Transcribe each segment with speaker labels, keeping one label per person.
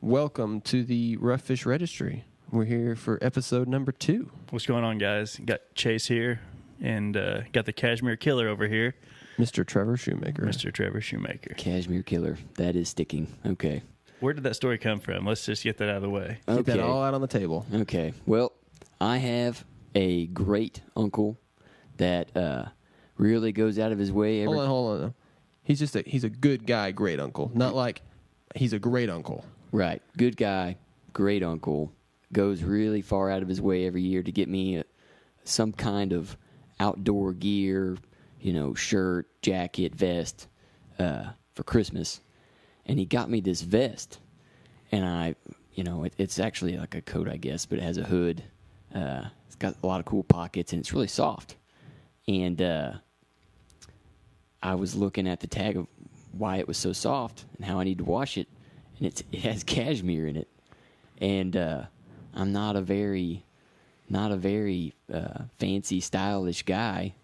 Speaker 1: Welcome to the Rough Fish Registry. We're here for episode number 2.
Speaker 2: What's going on, guys? Got Chase here, and got the Cashmere Killer over here.
Speaker 1: Mr. Trevor Shumaker.
Speaker 2: Mr. Trevor Shumaker.
Speaker 3: Cashmere Killer. That is sticking. Okay.
Speaker 2: Where did that story come from? Let's just get that out of the way.
Speaker 1: Keep that all out on the table.
Speaker 3: Okay. Well, I have a great uncle that really goes out of his way.
Speaker 1: Hold on. He's a good guy, great uncle. Not like he's a great uncle.
Speaker 3: Right. Good guy, great uncle. Goes really far out of his way every year to get me some kind of outdoor gear, shirt, jacket, vest for Christmas. And he got me this vest. And it's actually like a coat, I guess, but it has a hood. It's got a lot of cool pockets, and it's really soft. And I was looking at the tag of why it was so soft and how I need to wash it. And it has cashmere in it. And I'm not a very fancy, stylish guy,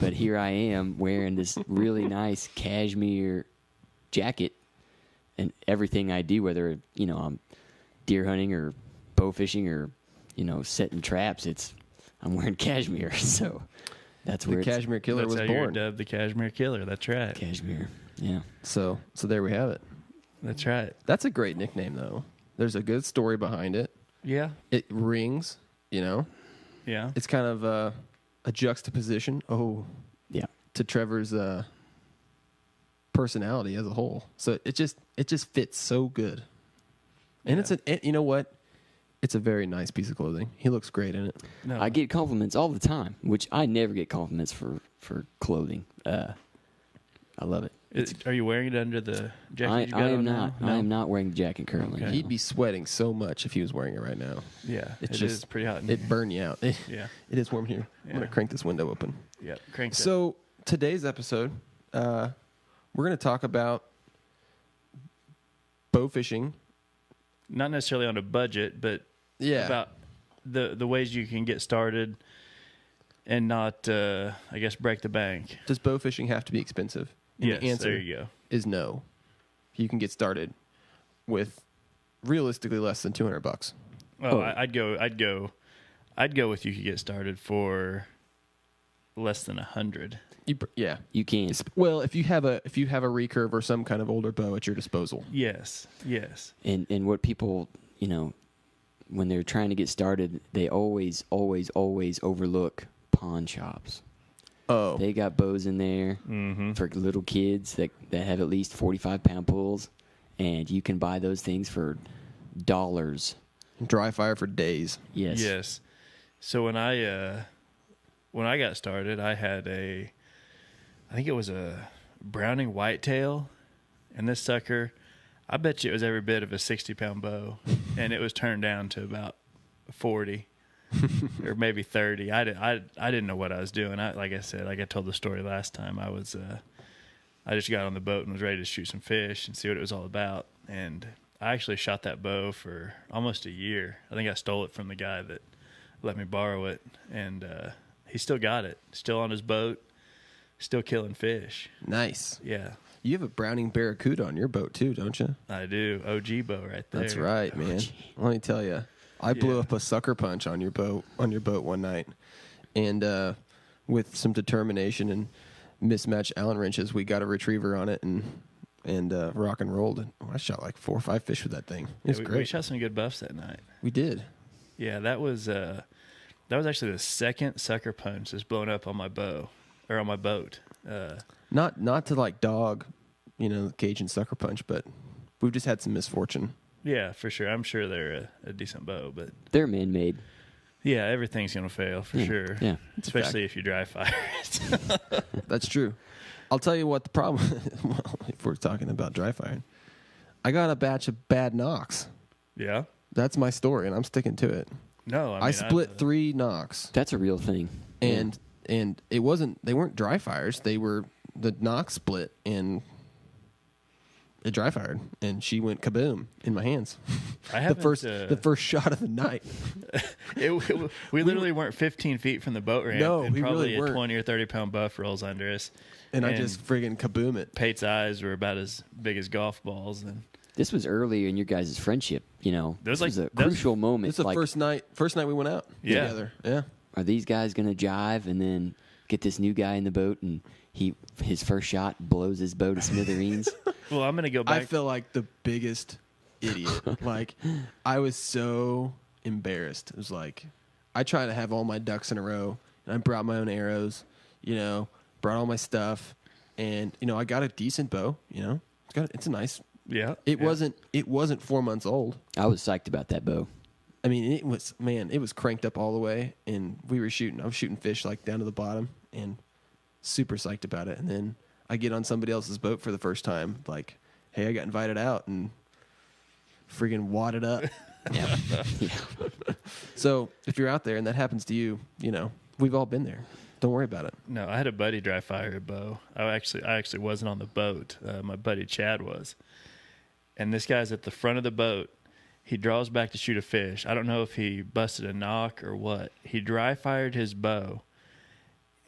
Speaker 3: but here I am wearing this really nice cashmere jacket, and everything I do, whether I'm deer hunting or bow fishing or setting traps, I'm wearing cashmere. So that's where
Speaker 1: the Cashmere Killer was
Speaker 2: born.
Speaker 1: born.
Speaker 2: You're dubbed the Cashmere Killer. That's right.
Speaker 3: Cashmere. Yeah.
Speaker 1: So there we have it.
Speaker 2: That's right.
Speaker 1: That's a great nickname, though. There's a good story behind it.
Speaker 2: Yeah.
Speaker 1: It rings,
Speaker 2: Yeah.
Speaker 1: It's kind of a juxtaposition.
Speaker 3: Yeah.
Speaker 1: To Trevor's personality as a whole. So it just fits so good. And you know what? It's a very nice piece of clothing. He looks great in it.
Speaker 3: No. I get compliments all the time, which I never get compliments for clothing. I love it.
Speaker 2: Are you wearing it under the jacket?
Speaker 3: I am not. No? I am not wearing the jacket currently.
Speaker 1: Okay. He'd be sweating so much if he was wearing it right now.
Speaker 2: Yeah,
Speaker 1: it
Speaker 2: is pretty hot.
Speaker 1: It'd burn you out.
Speaker 2: Yeah,
Speaker 1: it is warm here. I'm gonna crank this window open.
Speaker 2: Yeah, crank it.
Speaker 1: So today's episode, we're gonna talk about bow fishing.
Speaker 2: Not necessarily on a budget, but about the ways you can get started and not, I guess, break the bank.
Speaker 1: Does bow fishing have to be expensive? And
Speaker 2: yes,
Speaker 1: the answer
Speaker 2: there you go.
Speaker 1: Is no. You can get started with realistically less than $200.
Speaker 2: Oh, I'd go with you could get started for less than 100.
Speaker 3: You can.
Speaker 1: Well, if you have a recurve or some kind of older bow at your disposal.
Speaker 2: Yes.
Speaker 3: And what people, when they're trying to get started, they always overlook pawn shops.
Speaker 1: Oh.
Speaker 3: They got bows in there for little kids that have at least 45-pound pulls, and you can buy those things for dollars.
Speaker 1: Dry fire for days.
Speaker 3: Yes.
Speaker 2: So when I got started, I had I think it was a Browning whitetail, and this sucker, I bet you it was every bit of a 60-pound bow, and it was turned down to about 40. Or maybe 30. I didn't know what I was doing. Like I said, like I told the story last time, I just got on the boat and was ready to shoot some fish and see what it was all about. And I actually shot that bow for almost a year. I think I stole it from the guy that let me borrow it, and he still got it, still on his boat, still killing fish.
Speaker 1: Nice.
Speaker 2: Yeah.
Speaker 1: You have a Browning Barracuda on your boat too, don't you?
Speaker 2: I do. OG bow right there.
Speaker 1: That's right, man. Let me tell you. I blew up a sucker punch on your boat one night, and with some determination and mismatched Allen wrenches, we got a retriever on it and rock and rolled. I shot like 4 or 5 fish with that thing. It was great.
Speaker 2: We shot some good buffs that night.
Speaker 1: We did.
Speaker 2: Yeah, that was actually the second sucker punch that's blown up on my bow or on my boat.
Speaker 1: Not to like dog, Cajun sucker punch, but we've just had some misfortune.
Speaker 2: Yeah, for sure. I'm sure they're a decent bow, but
Speaker 3: they're man-made.
Speaker 2: Yeah, everything's gonna fail for sure.
Speaker 3: Yeah,
Speaker 2: especially if you dry fire it.
Speaker 1: That's true. I'll tell you what the problem. Well, if we're talking about dry firing, I got a batch of bad knocks.
Speaker 2: Yeah,
Speaker 1: that's my story, and I'm sticking to it.
Speaker 2: No,
Speaker 1: I split 3 knocks.
Speaker 3: That's a real thing.
Speaker 1: And it wasn't. They weren't dry fires. They were the knock split and. It dry fired, and she went kaboom in my hands. The first shot of the night.
Speaker 2: We literally weren't 15 feet from the boat ramp.
Speaker 1: No,
Speaker 2: and
Speaker 1: we
Speaker 2: probably
Speaker 1: really weren't.
Speaker 2: A 20 or 30 pound buff rolls under us,
Speaker 1: and I just friggin' kaboom it.
Speaker 2: Pate's eyes were about as big as golf balls, and
Speaker 3: this was earlier in your guys' friendship. You know, this was a
Speaker 2: that was-
Speaker 3: crucial moment.
Speaker 1: It's the first night we went out together. Yeah.
Speaker 3: Are these guys going to jive and then get this new guy in the boat and his first shot blows his boat to smithereens?
Speaker 2: Well, I'm going to go back.
Speaker 1: I feel like the biggest idiot. Like, I was so embarrassed. It was like, I try to have all my ducks in a row, and I brought my own arrows, brought all my stuff, and, I got a decent bow, it's a nice.
Speaker 2: Yeah.
Speaker 1: It wasn't 4 months old.
Speaker 3: I was psyched about that bow.
Speaker 1: I mean, it was cranked up all the way, and I was shooting fish like down to the bottom, and super psyched about it. And then I get on somebody else's boat for the first time, like, hey, I got invited out, and friggin' wadded up.
Speaker 3: Yeah.
Speaker 1: So if you're out there and that happens to you, we've all been there. Don't worry about it.
Speaker 2: No, I had a buddy dry fire a bow. I actually wasn't on the boat. My buddy Chad was. And this guy's at the front of the boat. He draws back to shoot a fish. I don't know if he busted a knock or what. He dry fired his bow,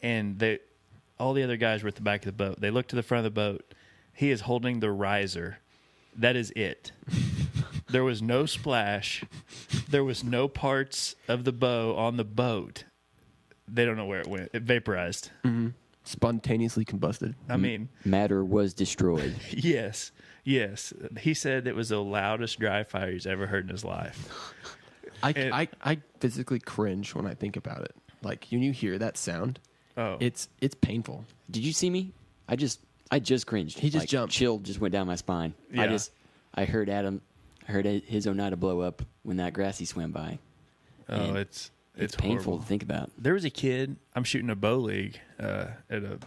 Speaker 2: and all the other guys were at the back of the boat. They look to the front of the boat. He is holding the riser. That is it. There was no splash. There was no parts of the bow on the boat. They don't know where it went. It vaporized.
Speaker 1: Mm-hmm. Spontaneously combusted.
Speaker 2: I mean,
Speaker 3: matter was destroyed.
Speaker 2: Yes. He said it was the loudest dry fire he's ever heard in his life.
Speaker 1: I physically cringe when I think about it. Like, when you hear that sound, it's painful.
Speaker 3: Did you see me? I just cringed.
Speaker 1: He just jumped.
Speaker 3: Chill just went down my spine.
Speaker 2: Yeah.
Speaker 3: I heard his Oneida blow up when that grassy swam by.
Speaker 2: Oh, it's
Speaker 3: painful
Speaker 2: horrible
Speaker 3: to think about.
Speaker 2: There was a kid, I'm shooting a bow league at a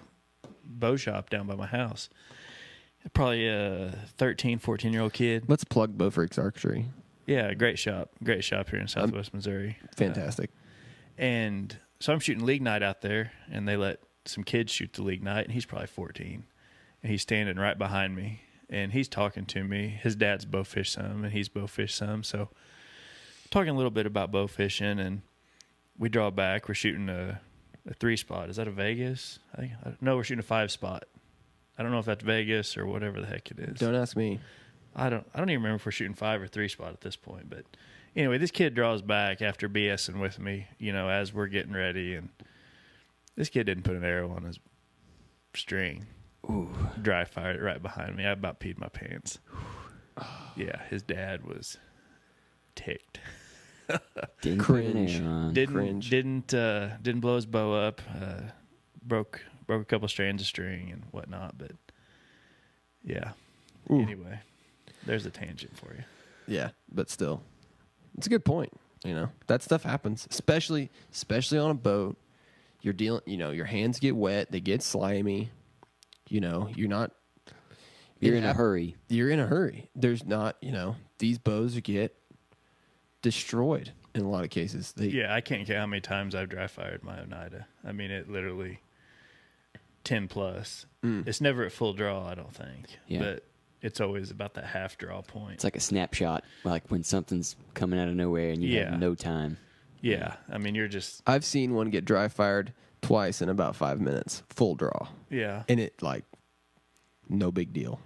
Speaker 2: bow shop down by my house. Probably a 13, 14-year-old kid.
Speaker 1: Let's plug Bowfishing Archery.
Speaker 2: Yeah, great shop here in Southwest Missouri.
Speaker 1: Fantastic.
Speaker 2: And so I'm shooting league night out there, and they let some kids shoot the league night, and he's probably 14. And he's standing right behind me, and he's talking to me. His dad's bowfished some, and he's bowfished some. So talking a little bit about bow fishing, and we draw back. We're shooting a 3-spot. Is that a Vegas? No, we're shooting a 5-spot. I don't know if that's Vegas or whatever the heck it is.
Speaker 1: Don't ask me.
Speaker 2: I don't even remember if we're shooting 5 or 3-spot at this point. But anyway, this kid draws back after BSing with me, as we're getting ready, and this kid didn't put an arrow on his string.
Speaker 3: Ooh.
Speaker 2: Dry fired it right behind me. I about peed my pants. Yeah, his dad was ticked.
Speaker 3: Didn't
Speaker 1: Cringe.
Speaker 2: Didn't blow his bow up. Broke a couple strands of string and whatnot. But yeah.
Speaker 1: Ooh.
Speaker 2: Anyway, there's a tangent for you.
Speaker 1: Yeah, but still, it's a good point. That stuff happens, especially on a boat. You're dealing. Your hands get wet. They get slimy. You're not.
Speaker 3: You're in a hurry.
Speaker 1: You're in a hurry. There's not. These bows get destroyed in a lot of cases.
Speaker 2: I can't count how many times I've dry fired my Oneida. I mean, it literally 10 plus. It's never at full draw, I don't think.
Speaker 3: Yeah.
Speaker 2: But it's always about that half draw point.
Speaker 3: It's like a snapshot, like when something's coming out of nowhere and you have no time.
Speaker 2: Yeah. I mean, you're just.
Speaker 1: I've seen one get dry fired twice in about 5 minutes, full draw.
Speaker 2: Yeah.
Speaker 1: And it, no big deal.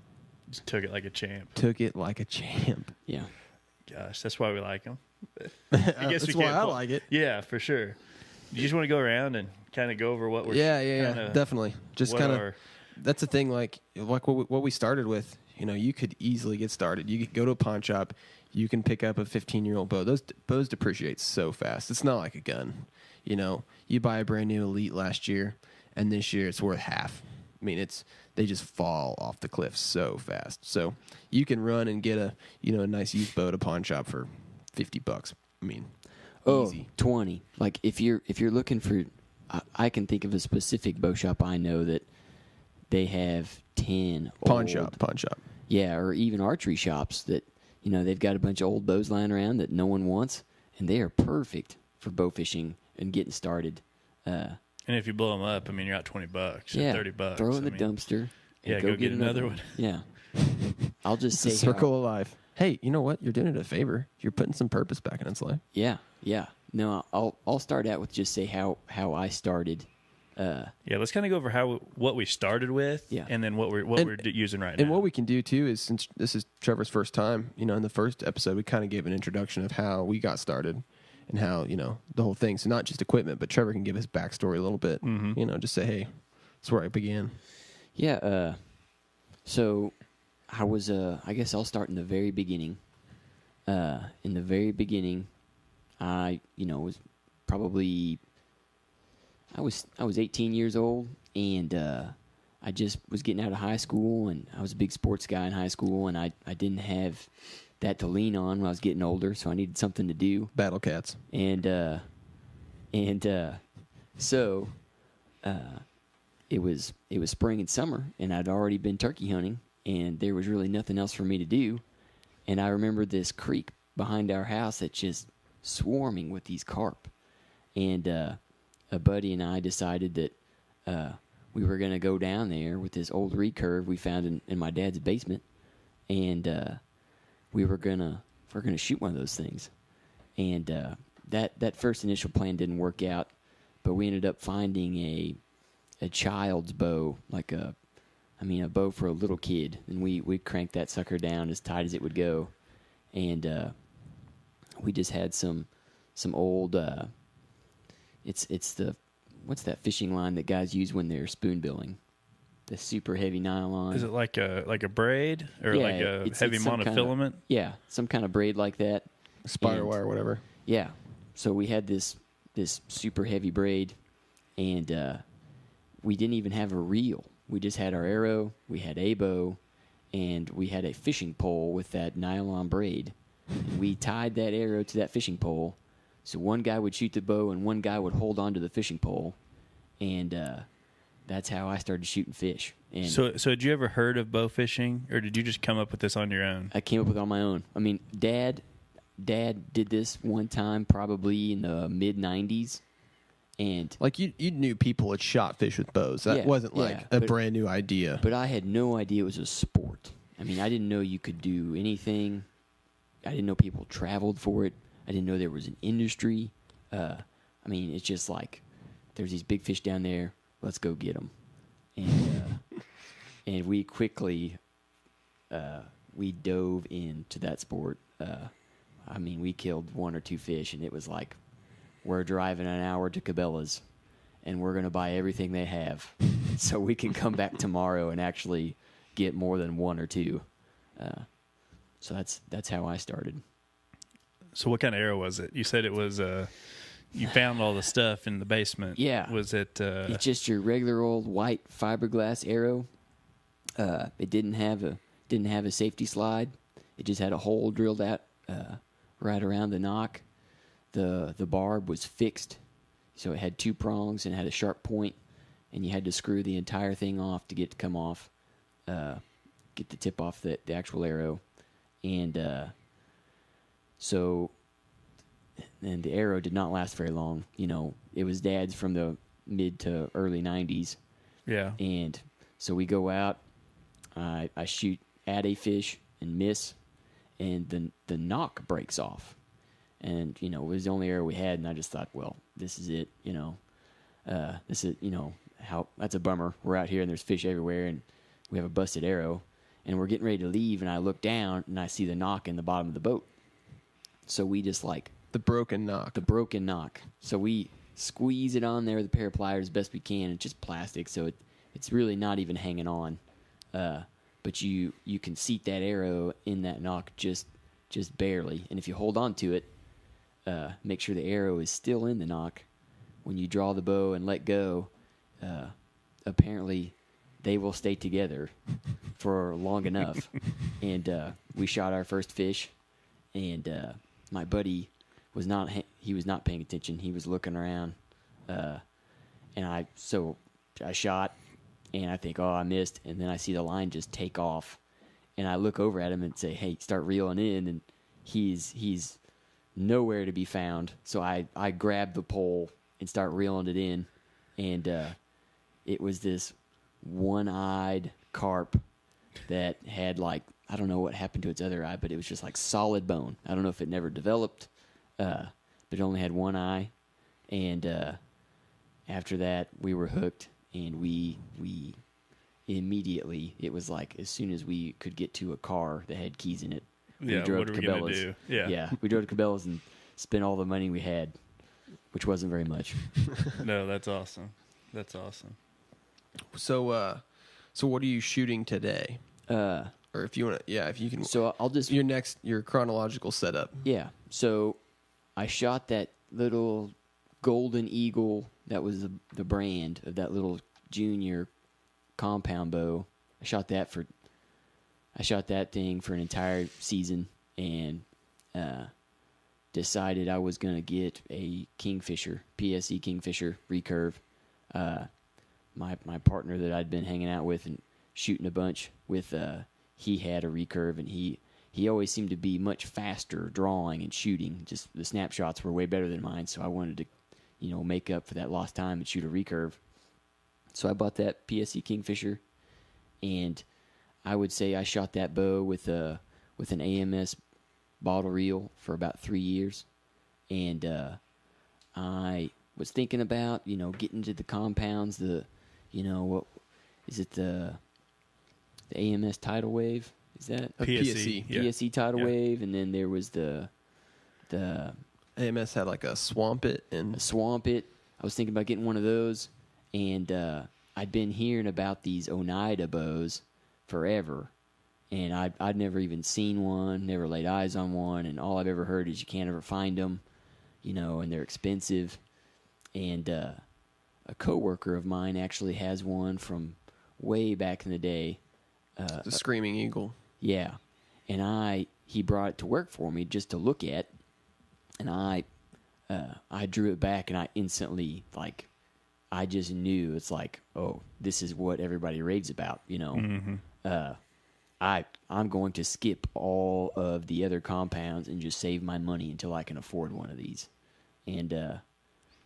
Speaker 2: Just took it like a champ.
Speaker 3: Yeah.
Speaker 2: Gosh, that's why we like them.
Speaker 1: That's why I like it.
Speaker 2: Yeah, for sure. You just want to go around and kind of go over what we're.
Speaker 1: Yeah, definitely. Just kind of. That's the thing. Like what we started with. You could easily get started. You could go to a pawn shop. You can pick up a 15-year-old bow. Those bows depreciate so fast. It's not like a gun. You buy a brand new Elite last year, and this year it's worth half. I mean, they just fall off the cliff so fast. So you can run and get a nice used bow at a pawn shop for $50. I mean, easy.
Speaker 3: 20. Like if you're looking for, I can think of a specific bow shop I know that they have 10
Speaker 1: pawn shop.
Speaker 3: Yeah, or even archery shops that they've got a bunch of old bows lying around that no one wants, and they are perfect for bow fishing and getting started.
Speaker 2: And if you blow them up, I mean, you're out $20 or $30.
Speaker 3: Throw it in the dumpster.
Speaker 2: Yeah, go get another one.
Speaker 3: Yeah. I'll just say
Speaker 1: the circle of life. Hey, you know what? You're doing it a favor. You're putting some purpose back in its life.
Speaker 3: Yeah. No, I'll start out with just say how I started
Speaker 2: Let's kind of go over what we started with,
Speaker 3: Yeah.
Speaker 2: and then what we're using right now.
Speaker 1: And what we can do too is, since this is Trevor's first time, in the first episode we kind of gave an introduction of how we got started and how the whole thing. So not just equipment, but Trevor can give his backstory a little bit. Just say, hey, that's where I began.
Speaker 3: Yeah. So I was. I guess I'll start in the very beginning. In the very beginning, I was probably. I was 18 years old, and I just was getting out of high school, and I was a big sports guy in high school, and I didn't have that to lean on when I was getting older, so I needed something to do.
Speaker 1: Battle cats.
Speaker 3: So it was spring and summer, and I'd already been turkey hunting, and there was really nothing else for me to do. And I remember this creek behind our house that's just swarming with these carp, and a buddy and I decided that we were going to go down there with this old recurve we found in my dad's basement, and we're gonna shoot one of those things. And that first initial plan didn't work out, but we ended up finding a child's bow, like a bow for a little kid, and we cranked that sucker down as tight as it would go, and we just had some old. It's what's that fishing line that guys use when they're spoon billing? The super heavy nylon.
Speaker 2: Is it like a braid or like a heavy monofilament?
Speaker 3: Some kind of braid like that.
Speaker 1: Spider wire, whatever.
Speaker 3: Yeah. So we had this super heavy braid, and we didn't even have a reel. We just had our arrow, we had a bow, and we had a fishing pole with that nylon braid. We tied that arrow to that fishing pole. So one guy would shoot the bow and one guy would hold on to the fishing pole, and that's how I started shooting fish. And
Speaker 2: so had you ever heard of bow fishing, or did you just come up with this on your own?
Speaker 3: I came up with it on my own. I mean, Dad did this one time, probably in the mid '90s, and
Speaker 1: like you knew people had shot fish with bows. That wasn't like a brand new idea.
Speaker 3: But I had no idea it was a sport. I mean, I didn't know you could do anything. I didn't know people traveled for it. I didn't know there was an industry. It's just like, there's these big fish down there. Let's go get them. And we quickly, we dove into that sport. We killed one or two fish, and it was like, we're driving an hour to Cabela's, and we're going to buy everything they have so we can come back tomorrow and actually get more than one or two. So that's how I started.
Speaker 2: So what kind of arrow was it? You said it was you found all the stuff in the basement.
Speaker 3: Yeah.
Speaker 2: Was it
Speaker 3: it's just your regular old white fiberglass arrow. It didn't have a safety slide. It just had a hole drilled out right around the knock. The barb was fixed, so it had two prongs and had a sharp point, and you had to screw the entire thing off to get it to come off, get the tip off the actual arrow. And so the arrow did not last very long. It was Dad's from the mid to early 90s.
Speaker 2: Yeah.
Speaker 3: And so we go out, I shoot at a fish and miss, and the knock breaks off. And, it was the only arrow we had, and I just thought, well, this is it, this is, that's a bummer. We're out here and there's fish everywhere, and we have a busted arrow, and we're getting ready to leave, and I look down and I see the knock in the bottom of the boat. So we just
Speaker 1: the broken knock.
Speaker 3: So we squeeze it on there with a pair of pliers as best we can. It's just plastic, so it's really not even hanging on. But you can seat that arrow in that knock just barely. And if you hold on to it, make sure the arrow is still in the knock. When you draw the bow and let go, apparently they will stay together for long enough. And we shot our first fish, and my buddy was not paying attention. He was looking around, and I shot, and I think, oh, I missed, and then I see the line just take off, and I look over at him and say, hey, start reeling in, and he's nowhere to be found. So I grab the pole and start reeling it in, and it was this one-eyed carp that had, like, I don't know what happened to its other eye, but it was just like solid bone. I don't know if it never developed, but it only had one eye, and after that, we were hooked, and we immediately, it was like as soon as we could get to a car that had keys in it, we drove
Speaker 2: what
Speaker 3: to
Speaker 2: are we gonna
Speaker 3: Cabela's.
Speaker 2: do? Yeah.
Speaker 3: We drove to Cabela's and spent all the money we had, which wasn't very much.
Speaker 2: No, that's awesome. That's awesome.
Speaker 1: So, so what are you shooting today? Or if you want to, if you can.
Speaker 3: So I'll just
Speaker 1: your chronological setup.
Speaker 3: Yeah. So I shot that little Golden Eagle. That was the brand of that little junior compound bow. I shot that thing for an entire season, and decided I was going to get a Kingfisher, PSE Kingfisher recurve. My partner that I'd been hanging out with and shooting a bunch with, he had a recurve, and he always seemed to be much faster drawing and shooting. Just the snapshots were way better than mine, so I wanted to, make up for that lost time and shoot a recurve. So I bought that PSE Kingfisher, and I would say I shot that bow with an AMS bottle reel for about 3 years, and I was thinking about getting to the compounds. What is it? The AMS tidal wave, is that
Speaker 1: a PSE?
Speaker 3: PSE tidal wave, and then there was the
Speaker 1: AMS had like a Swamp It and
Speaker 3: a Swamp It. I was thinking about getting one of those, and I'd been hearing about these Oneida bows forever, and I'd never even seen one, never laid eyes on one, and all I've ever heard is you can't ever find them, and they're expensive. And a coworker of mine actually has one from way back in the day.
Speaker 1: the Screaming Eagle.
Speaker 3: Yeah, and he brought it to work for me just to look at, and I drew it back, and I instantly, I just knew it's like, oh, this is what everybody raves about,
Speaker 2: Mm-hmm.
Speaker 3: I'm going to skip all of the other compounds and just save my money until I can afford one of these. And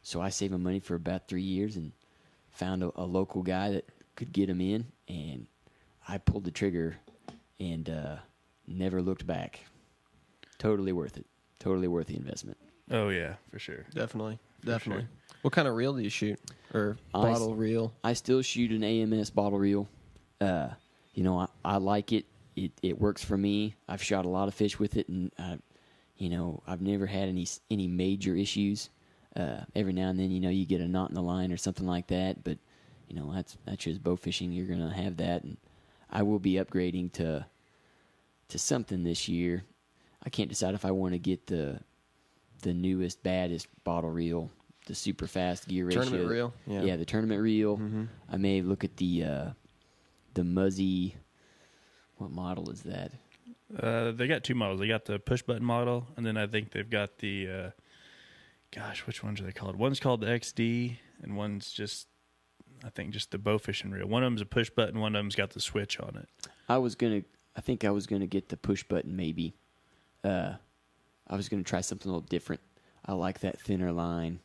Speaker 3: so I saved my money for about 3 years and found a local guy that could get them in, and I pulled the trigger and never looked back. Totally worth it. Totally worth the investment.
Speaker 2: Oh yeah, for sure.
Speaker 1: Definitely.
Speaker 2: Sure.
Speaker 1: What kind of reel do you shoot? Or bottle reel?
Speaker 3: I still shoot an AMS bottle reel. I like it. It works for me. I've shot a lot of fish with it, and I've never had any major issues. Every now and then, you get a knot in the line or something like that, but that's just bow fishing. You're gonna have that, and I will be upgrading to something this year. I can't decide if I want to get the newest, baddest bottle reel, the super fast gear ratio.
Speaker 1: Tournament reel?
Speaker 3: Yeah, the tournament reel.
Speaker 1: Mm-hmm.
Speaker 3: I may look at the Muzzy. What model is that?
Speaker 2: They got two models. They got the push button model, and then I think they've got the which ones are they called? One's called the XD, and one's just the bow fishing reel. One of them's a push button, one of them's got the switch on it.
Speaker 3: I think I was gonna get the push button maybe. I was gonna try something a little different. I like that thinner line.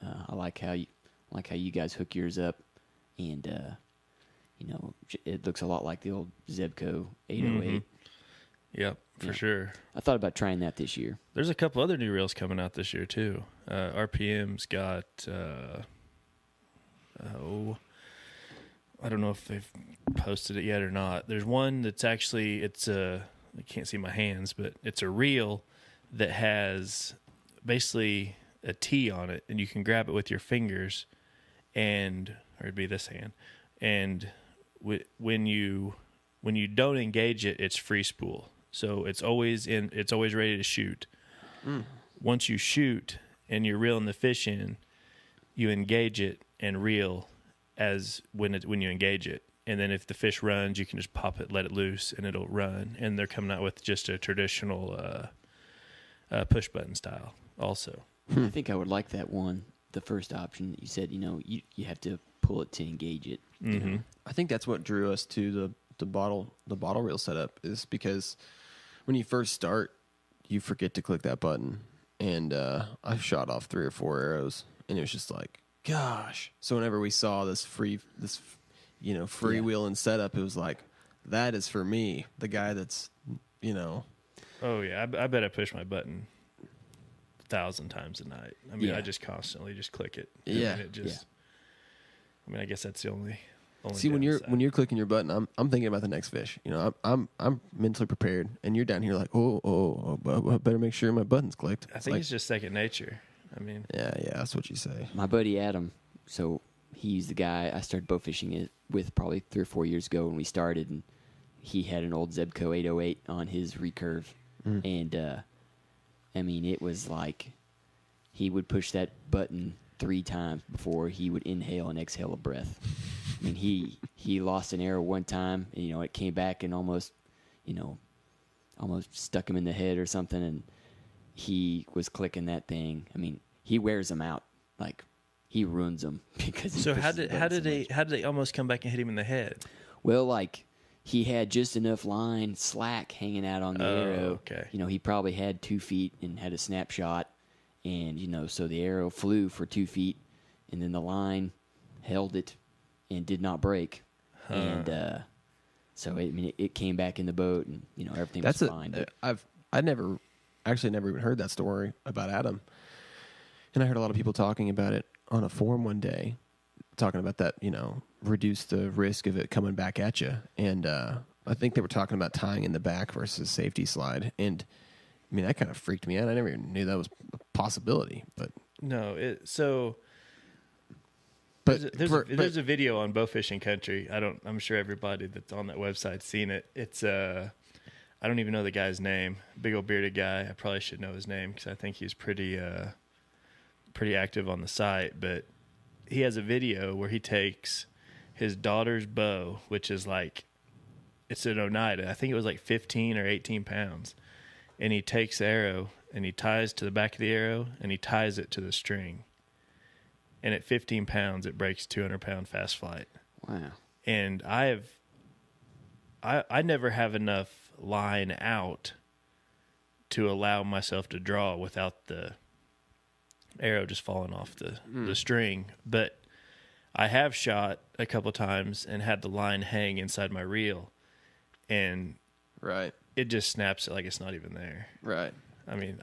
Speaker 3: I like how you guys hook yours up, and it looks a lot like the old Zebco 808.
Speaker 2: Mm-hmm. Yep, for sure.
Speaker 3: I thought about trying that this year.
Speaker 2: There's a couple other new reels coming out this year too. RPM's got I don't know if they've posted it yet or not. There's one that's actually I can't see my hands, but it's a reel that has basically a T on it, and you can grab it with your fingers, or it'd be this hand, and when you don't engage it, it's free spool. So it's always ready to shoot. Once you shoot and you're reeling the fish in, you engage it and reel as when you engage it. And then if the fish runs, you can just pop it, let it loose, and it'll run. And they're coming out with just a traditional push button style also.
Speaker 3: I think I would like that one, the first option that you said, you have to pull it to engage it.
Speaker 2: Mm-hmm.
Speaker 1: I think that's what drew us to the bottle reel setup, is because when you first start, you forget to click that button, and I shot off 3 or 4 arrows, and it was just like, gosh. So whenever we saw this freewheeling setup, it was like, that is for me, the guy that's
Speaker 2: Oh yeah, I bet I push my button 1,000 times a night. I mean, I just constantly just click it.
Speaker 1: Yeah.
Speaker 2: And it just I mean, I guess that's the only
Speaker 1: See, when you're clicking your button, I'm thinking about the next fish. You know, I'm mentally prepared, and you're down here like, I better make sure my button's clicked.
Speaker 2: I think it's just second nature. I mean,
Speaker 1: yeah, that's what you say.
Speaker 3: My buddy Adam, so he's the guy I started bow fishing with probably 3 or 4 years ago when we started, and he had an old Zebco 808 on his recurve, and I mean, it was like he would push that button 3 times before he would inhale and exhale a breath. I mean, he lost an arrow one time, and, it came back and almost stuck him in the head or something, and he was clicking that thing. I mean, he wears them out. Like, he ruins them because he
Speaker 2: how did they almost come back and hit him in the head?
Speaker 3: Well, like, he had just enough line slack hanging out on the arrow.
Speaker 2: Okay.
Speaker 3: He probably had 2 feet and had a snapshot, and so the arrow flew for 2 feet, and then the line held it and did not break, and so it came back in the boat, and everything was fine.
Speaker 1: I never even heard that story about Adam, and I heard a lot of people talking about it on a forum one day, talking about that, reduce the risk of it coming back at you, and I think they were talking about tying in the back versus safety slide, and I mean that kind of freaked me out. I never even knew that was a possibility, but
Speaker 2: no,
Speaker 1: But
Speaker 2: there's a video on Bowfishing Country. I'm sure everybody that's on that website's seen it. It's I don't even know the guy's name. Big old bearded guy. I probably should know his name because I think he's pretty active on the site. But he has a video where he takes his daughter's bow, which is like, it's an Oneida. I think it was like 15 or 18 pounds, and he takes the arrow and he ties to the back of the arrow and he ties it to the string. And at 15 pounds, it breaks 200-pound fast flight.
Speaker 3: Wow.
Speaker 2: And I never have enough line out to allow myself to draw without the arrow just falling off the string. But I have shot a couple times and had the line hang inside my reel. And it just snaps it like it's not even there.
Speaker 1: Right.
Speaker 2: I mean,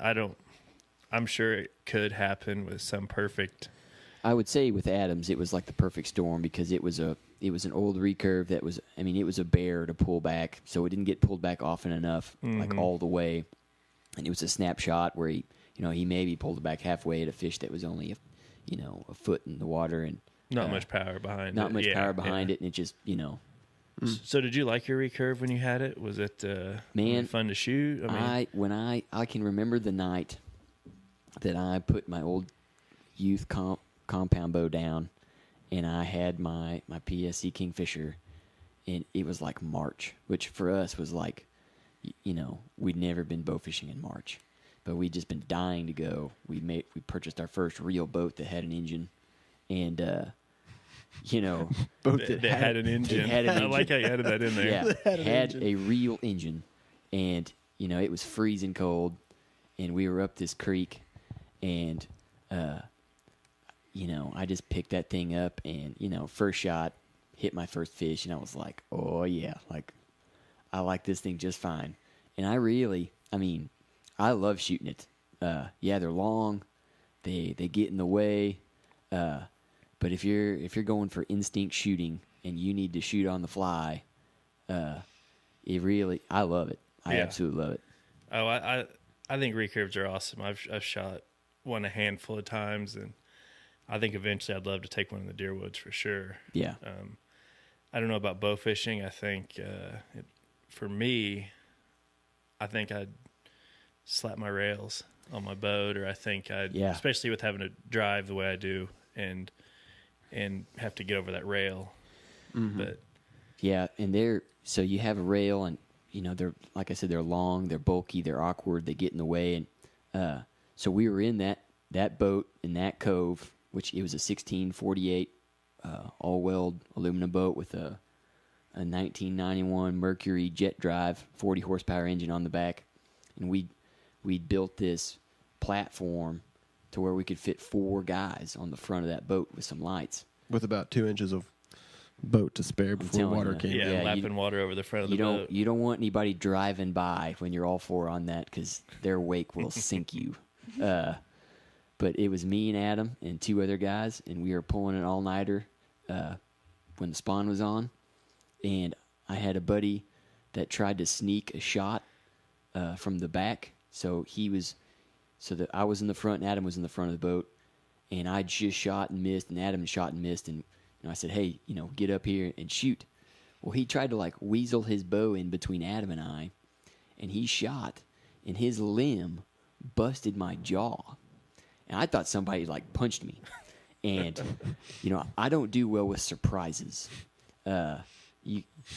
Speaker 2: I'm sure it could happen with some perfect...
Speaker 3: I would say with Adams, it was like the perfect storm because it was an old recurve that was, it was a bear to pull back, so it didn't get pulled back often enough, like all the way. And it was a snapshot where he maybe pulled it back halfway at a fish that was only a foot in the water and
Speaker 2: not much power behind it.
Speaker 3: Not much power behind it, and it just
Speaker 2: So did you like your recurve when you had it? Was it fun to shoot?
Speaker 3: I can remember the night that I put my old youth compound bow down, and I had my PSC Kingfisher, and it was like March, which for us was like, we'd never been bow fishing in March, but we'd just been dying to go. We purchased our first real boat that had an engine, and
Speaker 2: boat that had an engine. I like how you added that in there.
Speaker 3: Yeah, had a real engine, and it was freezing cold, and we were up this creek, and I just picked that thing up and, first shot, hit my first fish, and I was like, oh, yeah, like, I like this thing just fine. And I love shooting it. Yeah, they're long, they get in the way, but if you're going for instinct shooting and you need to shoot on the fly, I love it. I absolutely love it.
Speaker 2: Oh, I think recurves are awesome. I've shot one a handful of times, and I think eventually I'd love to take one in the deer woods for sure.
Speaker 3: Yeah.
Speaker 2: I don't know about bow fishing. I think for me, I think I'd slap my rails on my boat, or I think especially with having to drive the way I do and have to get over that rail. Mm-hmm. But
Speaker 3: yeah, and so you have a rail, and they're, like I said, they're long, they're bulky, they're awkward, they get in the way, and so we were in that boat in that cove, which it was a 1648 all-weld aluminum boat with a 1991 Mercury jet drive 40 horsepower engine on the back, and we built this platform to where we could fit 4 guys on the front of that boat with some lights,
Speaker 1: with about 2 inches of boat to spare before water came.
Speaker 2: Yeah, lapping water over the front of the boat.
Speaker 3: You don't want anybody driving by when you're all 4 on that, because their wake will sink you. But it was me and Adam and 2 other guys, and we were pulling an all-nighter when the spawn was on, and I had a buddy that tried to sneak a shot from the back. So I was in the front and Adam was in the front of the boat, and I just shot and missed, and Adam shot and missed, and I said, hey, get up here and shoot. Well, he tried to like weasel his bow in between Adam and I, and he shot, and his limb busted my jaw, and I thought somebody like punched me. And I don't do well with surprises. I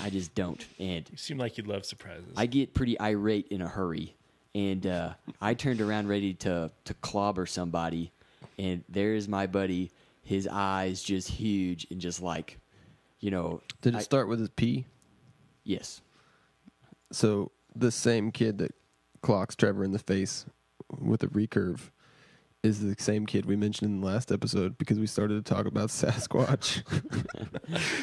Speaker 3: just don't. And
Speaker 2: You seem like you love surprises.
Speaker 3: I get pretty irate in a hurry, and I turned around ready to clobber somebody, and there's my buddy. His eyes just huge and just like,
Speaker 1: Did it start with his P?
Speaker 3: Yes.
Speaker 1: So the same kid that clocks Trevor in the face with a recurve is the same kid we mentioned in the last episode because we started to talk about Sasquatch.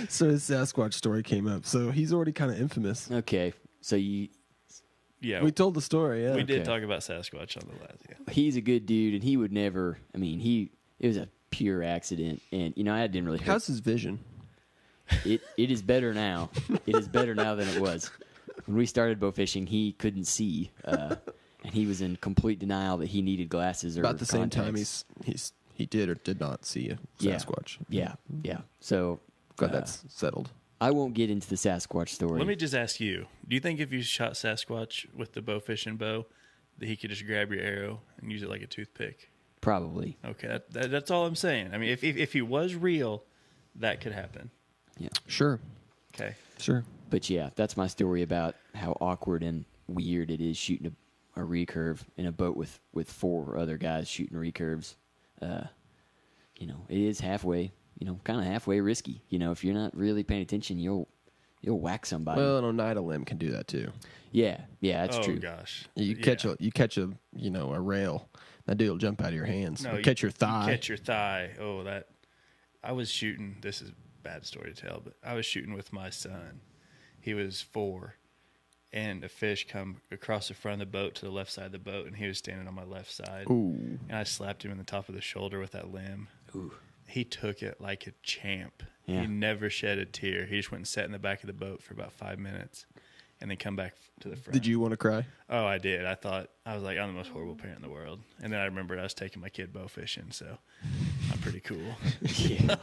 Speaker 1: So his Sasquatch story came up. So he's already kind of infamous.
Speaker 3: Okay. So
Speaker 2: yeah,
Speaker 1: We told the story, yeah.
Speaker 2: we did
Speaker 3: Okay.
Speaker 2: talk about Sasquatch on the last. Yeah.
Speaker 3: he's a good dude, and he would never. I mean, it was a pure accident, and I didn't really.
Speaker 1: How's his vision?
Speaker 3: It is better now. It is better now than it was when we started bow fishing. He couldn't see, and he was in complete denial that he needed glasses or
Speaker 1: About the same time
Speaker 3: contacts.
Speaker 1: he did or did not see a
Speaker 3: Yeah.
Speaker 1: Sasquatch.
Speaker 3: Yeah. So
Speaker 1: Glad that's settled.
Speaker 3: I won't get into the Sasquatch story.
Speaker 2: Let me just ask you: do you think if you shot Sasquatch with the bow fishing bow, that he could just grab your arrow and use it like a toothpick?
Speaker 3: Probably.
Speaker 2: Okay, that's all I'm saying. I mean, if he was real, that could happen.
Speaker 3: Yeah.
Speaker 1: Sure.
Speaker 2: Okay.
Speaker 1: Sure.
Speaker 3: But yeah, that's my story about how awkward and weird it is shooting a recurve in a boat with 4 other guys shooting recurves. It is halfway, kind of halfway risky. If you're not really paying attention, you'll whack somebody.
Speaker 1: Well, an Oneida limb can do that too.
Speaker 3: yeah, that's
Speaker 2: oh
Speaker 3: true.
Speaker 2: gosh.
Speaker 1: You catch a rail. That dude will jump out of your hands.
Speaker 2: No,
Speaker 1: Or catch your thigh.
Speaker 2: Catch your thigh. Oh, that. I was shooting. This is a bad story to tell, but I was shooting with my son. He was 4, and a fish come across the front of the boat to the left side of the boat, and he was standing on my left side.
Speaker 1: Ooh.
Speaker 2: And I slapped him in the top of the shoulder with that limb.
Speaker 3: Ooh.
Speaker 2: He took it like a champ.
Speaker 3: Yeah.
Speaker 2: He never shed a tear. He just went and sat in the back of the boat for about 5 minutes, and then come back to the front.
Speaker 1: Did you want to cry?
Speaker 2: Oh, I did. I was like, I'm the most horrible parent in the world. And then I remembered I was taking my kid bow fishing, so I'm pretty cool.
Speaker 3: Yeah.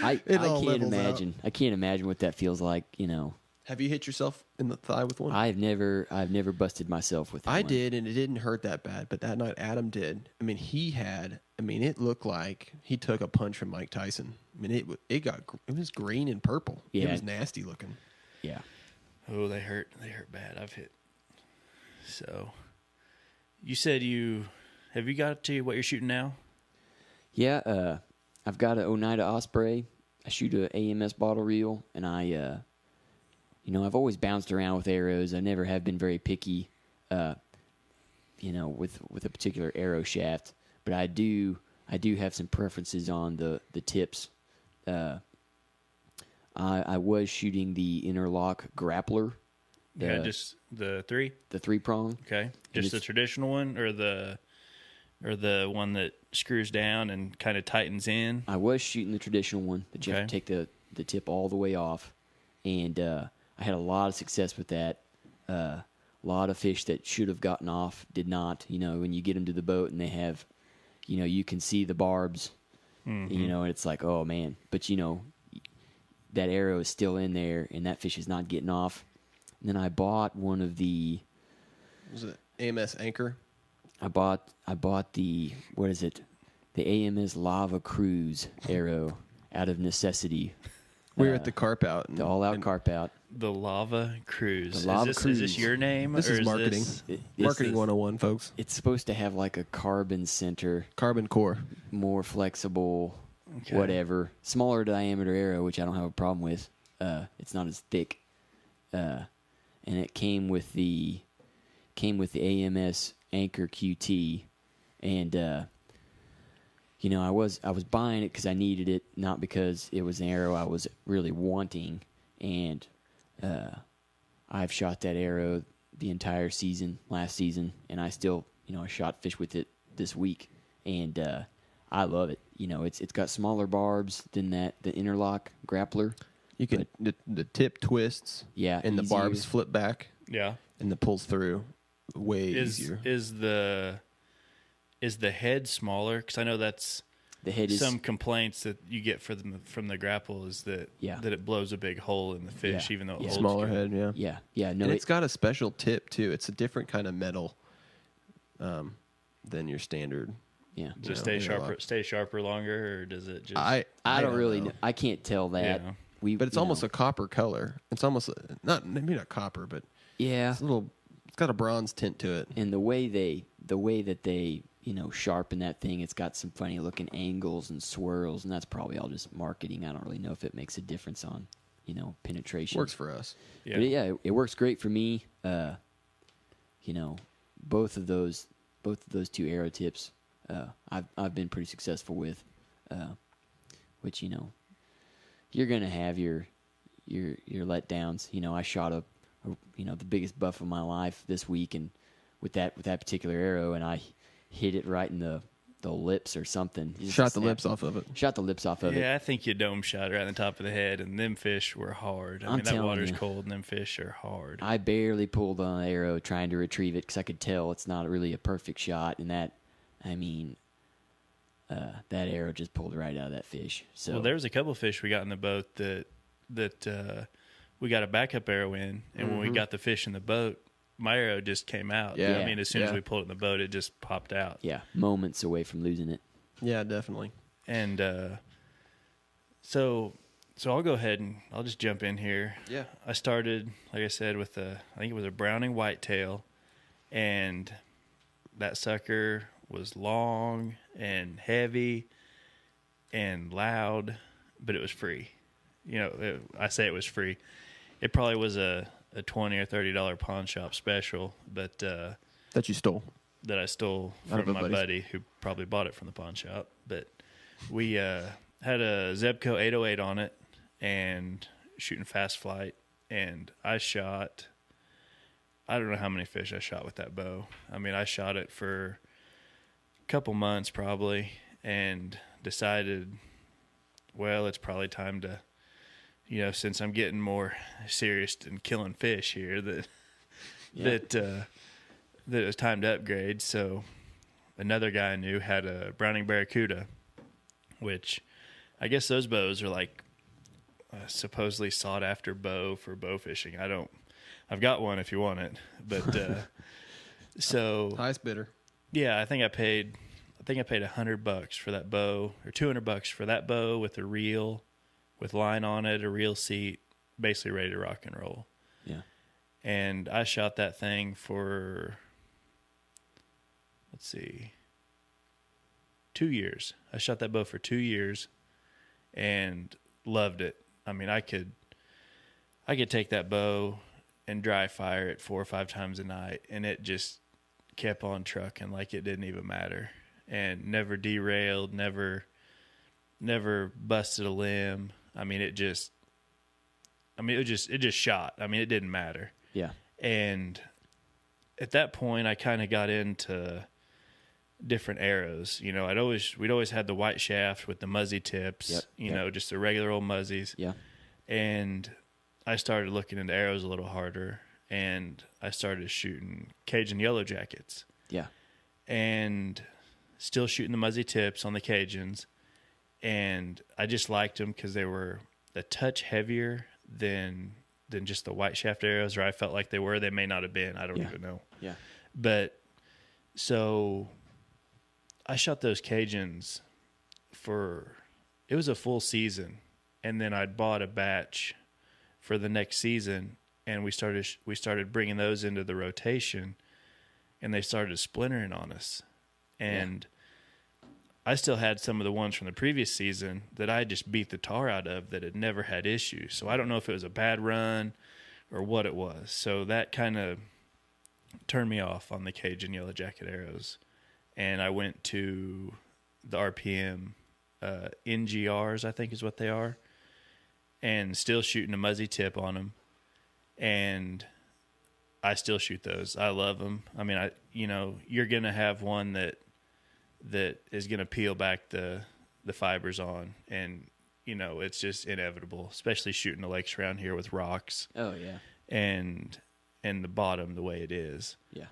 Speaker 3: I
Speaker 1: all
Speaker 3: can't
Speaker 1: levels
Speaker 3: imagine. I can't imagine what that feels like.
Speaker 1: Have you hit yourself in the thigh with one?
Speaker 3: I've never busted myself with.
Speaker 1: I
Speaker 3: one.
Speaker 1: did, and it didn't hurt that bad. But that night, Adam did. I mean, it looked like he took a punch from Mike Tyson. I mean, it was green and purple.
Speaker 3: Yeah.
Speaker 1: It was nasty looking.
Speaker 3: Yeah.
Speaker 2: Oh, they hurt. They hurt bad. I've hit. So, you said have you got to what you're shooting now?
Speaker 3: Yeah. I've got an Oneida Osprey. I shoot a AMS bottle reel, and I've always bounced around with arrows. I never have been very picky, with a particular arrow shaft. But I do have some preferences on the tips. I was shooting the interlock grappler.
Speaker 2: Yeah, just the 3.
Speaker 3: The 3-prong.
Speaker 2: Okay, just the traditional one, or the one that screws down and kind of tightens in.
Speaker 3: I was shooting the traditional one that you have to take the tip all the way off, and I had a lot of success with that. A lot of fish that should have gotten off did not. When you get them to the boat and they have, you can see the barbs, and it's like, oh man, but that arrow is still in there, and that fish is not getting off. And then I bought one of the.
Speaker 1: Was it AMS Anchor?
Speaker 3: I bought the, what is it? The AMS Lava Cruise arrow out of necessity.
Speaker 1: We were at the carp out.
Speaker 3: The all-out carp out.
Speaker 2: The Lava Cruise.
Speaker 3: The Lava
Speaker 2: Is
Speaker 3: Cruise.
Speaker 2: this your name?
Speaker 1: This
Speaker 2: or
Speaker 1: is marketing. Marketing 101, folks.
Speaker 3: It's supposed to have like a carbon center,
Speaker 1: Carbon core.
Speaker 3: more flexible,
Speaker 2: Okay.
Speaker 3: whatever. Smaller diameter arrow, which I don't have a problem with. It's not as thick. And it came with the AMS Anchor QT, and I was buying it because I needed it, not because it was an arrow I was really wanting. And I've shot that arrow the entire season, last season, and I still I shot fish with it this week, and I love it. You know, it's got smaller barbs than the interlock grappler.
Speaker 1: You can the tip twists,
Speaker 3: Yeah,
Speaker 1: and the
Speaker 3: easier.
Speaker 1: barbs flip back,
Speaker 2: Yeah.
Speaker 1: and the pulls through way easier.
Speaker 2: Is the head smaller? Because I know that's
Speaker 3: The head is
Speaker 2: some complaints that you get from the grapple is that that it blows a big hole in the fish, even though it holds
Speaker 1: smaller
Speaker 2: good.
Speaker 1: head. Yeah.
Speaker 3: Yeah. No,
Speaker 1: and it's got a special tip too. It's a different kind of metal than your standard.
Speaker 3: Yeah.
Speaker 2: Does it stay sharper longer, or does it just?
Speaker 1: I
Speaker 3: don't really know. I can't tell that.
Speaker 2: Yeah.
Speaker 1: But it's almost a copper color. It's almost maybe not copper, but it's it's got a bronze tint to it.
Speaker 3: And the way that they sharpen that thing, it's got some funny looking angles and swirls, and that's probably all just marketing. I don't really know if it makes a difference on penetration.
Speaker 1: Works for us.
Speaker 3: Yeah, but it works great for me. Both of those two arrow tips, I've been pretty successful with, which you're gonna have your letdowns. I shot the biggest buff of my life this week, and with that particular arrow, and I hit it right in the lips or something.
Speaker 1: Shot the lips off of it.
Speaker 3: Shot the lips off of it.
Speaker 2: Yeah, I think you dome shot right on the top of the head, and them fish were hard. I mean, that water's cold, and them fish are hard.
Speaker 3: I barely pulled on the arrow trying to retrieve it because I could tell it's not really a perfect shot, and that arrow just pulled right out of that fish. So
Speaker 2: well, there was a couple of fish we got in the boat that we got a backup arrow in, and when we got the fish in the boat, my arrow just came out.
Speaker 1: Yeah.
Speaker 2: I mean, as soon as we pulled it in the boat, it just popped out.
Speaker 3: Yeah, moments away from losing it.
Speaker 1: Yeah, definitely.
Speaker 2: And so I'll go ahead and I'll just jump in here.
Speaker 1: Yeah.
Speaker 2: I started, like I said, with I think it was a browning whitetail, and that sucker was long and heavy and loud, but it was free. I say it was free. It probably was a $20 or $30 pawn shop special, but
Speaker 1: that you stole.
Speaker 2: That I stole from my buddy who probably bought it from the pawn shop. But we had a Zebco 808 on it and shooting fast flight, and I don't know how many fish I shot with that bow. I mean, I shot it for a couple months probably, and decided, well, it's probably time to, since I'm getting more serious in killing fish here, that it was time to upgrade. So another guy I knew had a Browning Barracuda, which I guess those bows are like a supposedly sought after bow for bow fishing. I've got one if you want it, but so
Speaker 1: highest bidder.
Speaker 2: Yeah, I think I paid $100 for that bow, or $200 for that bow with a reel, with line on it, a reel seat, basically ready to rock and roll.
Speaker 3: Yeah.
Speaker 2: And I shot that thing for, 2 years. I shot that bow for 2 years and loved it. I mean, I could take that bow and dry fire it 4 or 5 times a night, and it just kept on trucking like it didn't even matter, and never derailed, never busted a limb. I mean, it just shot. I mean, it didn't matter.
Speaker 3: Yeah.
Speaker 2: And at that point, I kind of got into different arrows. We'd always had the white shaft with the muzzy tips, just the regular old muzzies.
Speaker 3: Yeah.
Speaker 2: And I started looking into arrows a little harder, and I started shooting Cajun yellow jackets.
Speaker 3: Yeah.
Speaker 2: And still shooting the muzzy tips on the Cajuns. And I just liked them because they were a touch heavier than just the white shaft arrows, or I felt like they were. They may not have been. I don't even know.
Speaker 3: Yeah.
Speaker 2: But so I shot those Cajuns it was a full season, and then I'd bought a batch for the next season, and we started bringing those into the rotation, and they started splintering on us. And I still had some of the ones from the previous season that I just beat the tar out of that had never had issues. So I don't know if it was a bad run or what it was. So that kind of turned me off on the Cajun yellow jacket arrows. And I went to the RPM NGRs, I think is what they are, and still shooting a muzzy tip on them. And I still shoot those. I love them. I mean, you're going to have one that is going to peel back the fibers on, and it's just inevitable, especially shooting the lakes around here with rocks.
Speaker 3: Oh yeah.
Speaker 2: And the bottom the way it is.
Speaker 3: Yeah.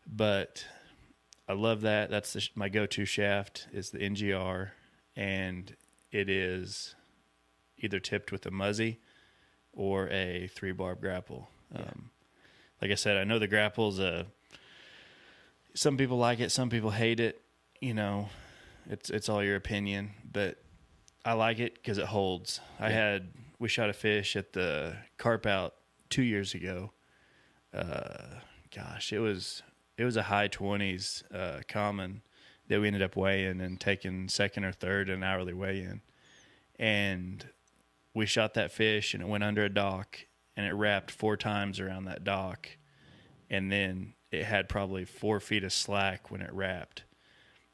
Speaker 2: But I love that. That's my go-to shaft is the NGR, and it is either tipped with a muzzy or a 3-barb grapple.
Speaker 3: Yeah.
Speaker 2: Like I said, I know the grapple's some people like it, some people hate it. It's all your opinion, but I like it because it holds. We shot a fish at the Carp Out 2 years ago. It was a high 20s common that we ended up weighing and taking second or third in an hourly weigh-in. And we shot that fish, and it went under a dock, and it wrapped 4 times around that dock. And then it had probably 4 feet of slack when it wrapped.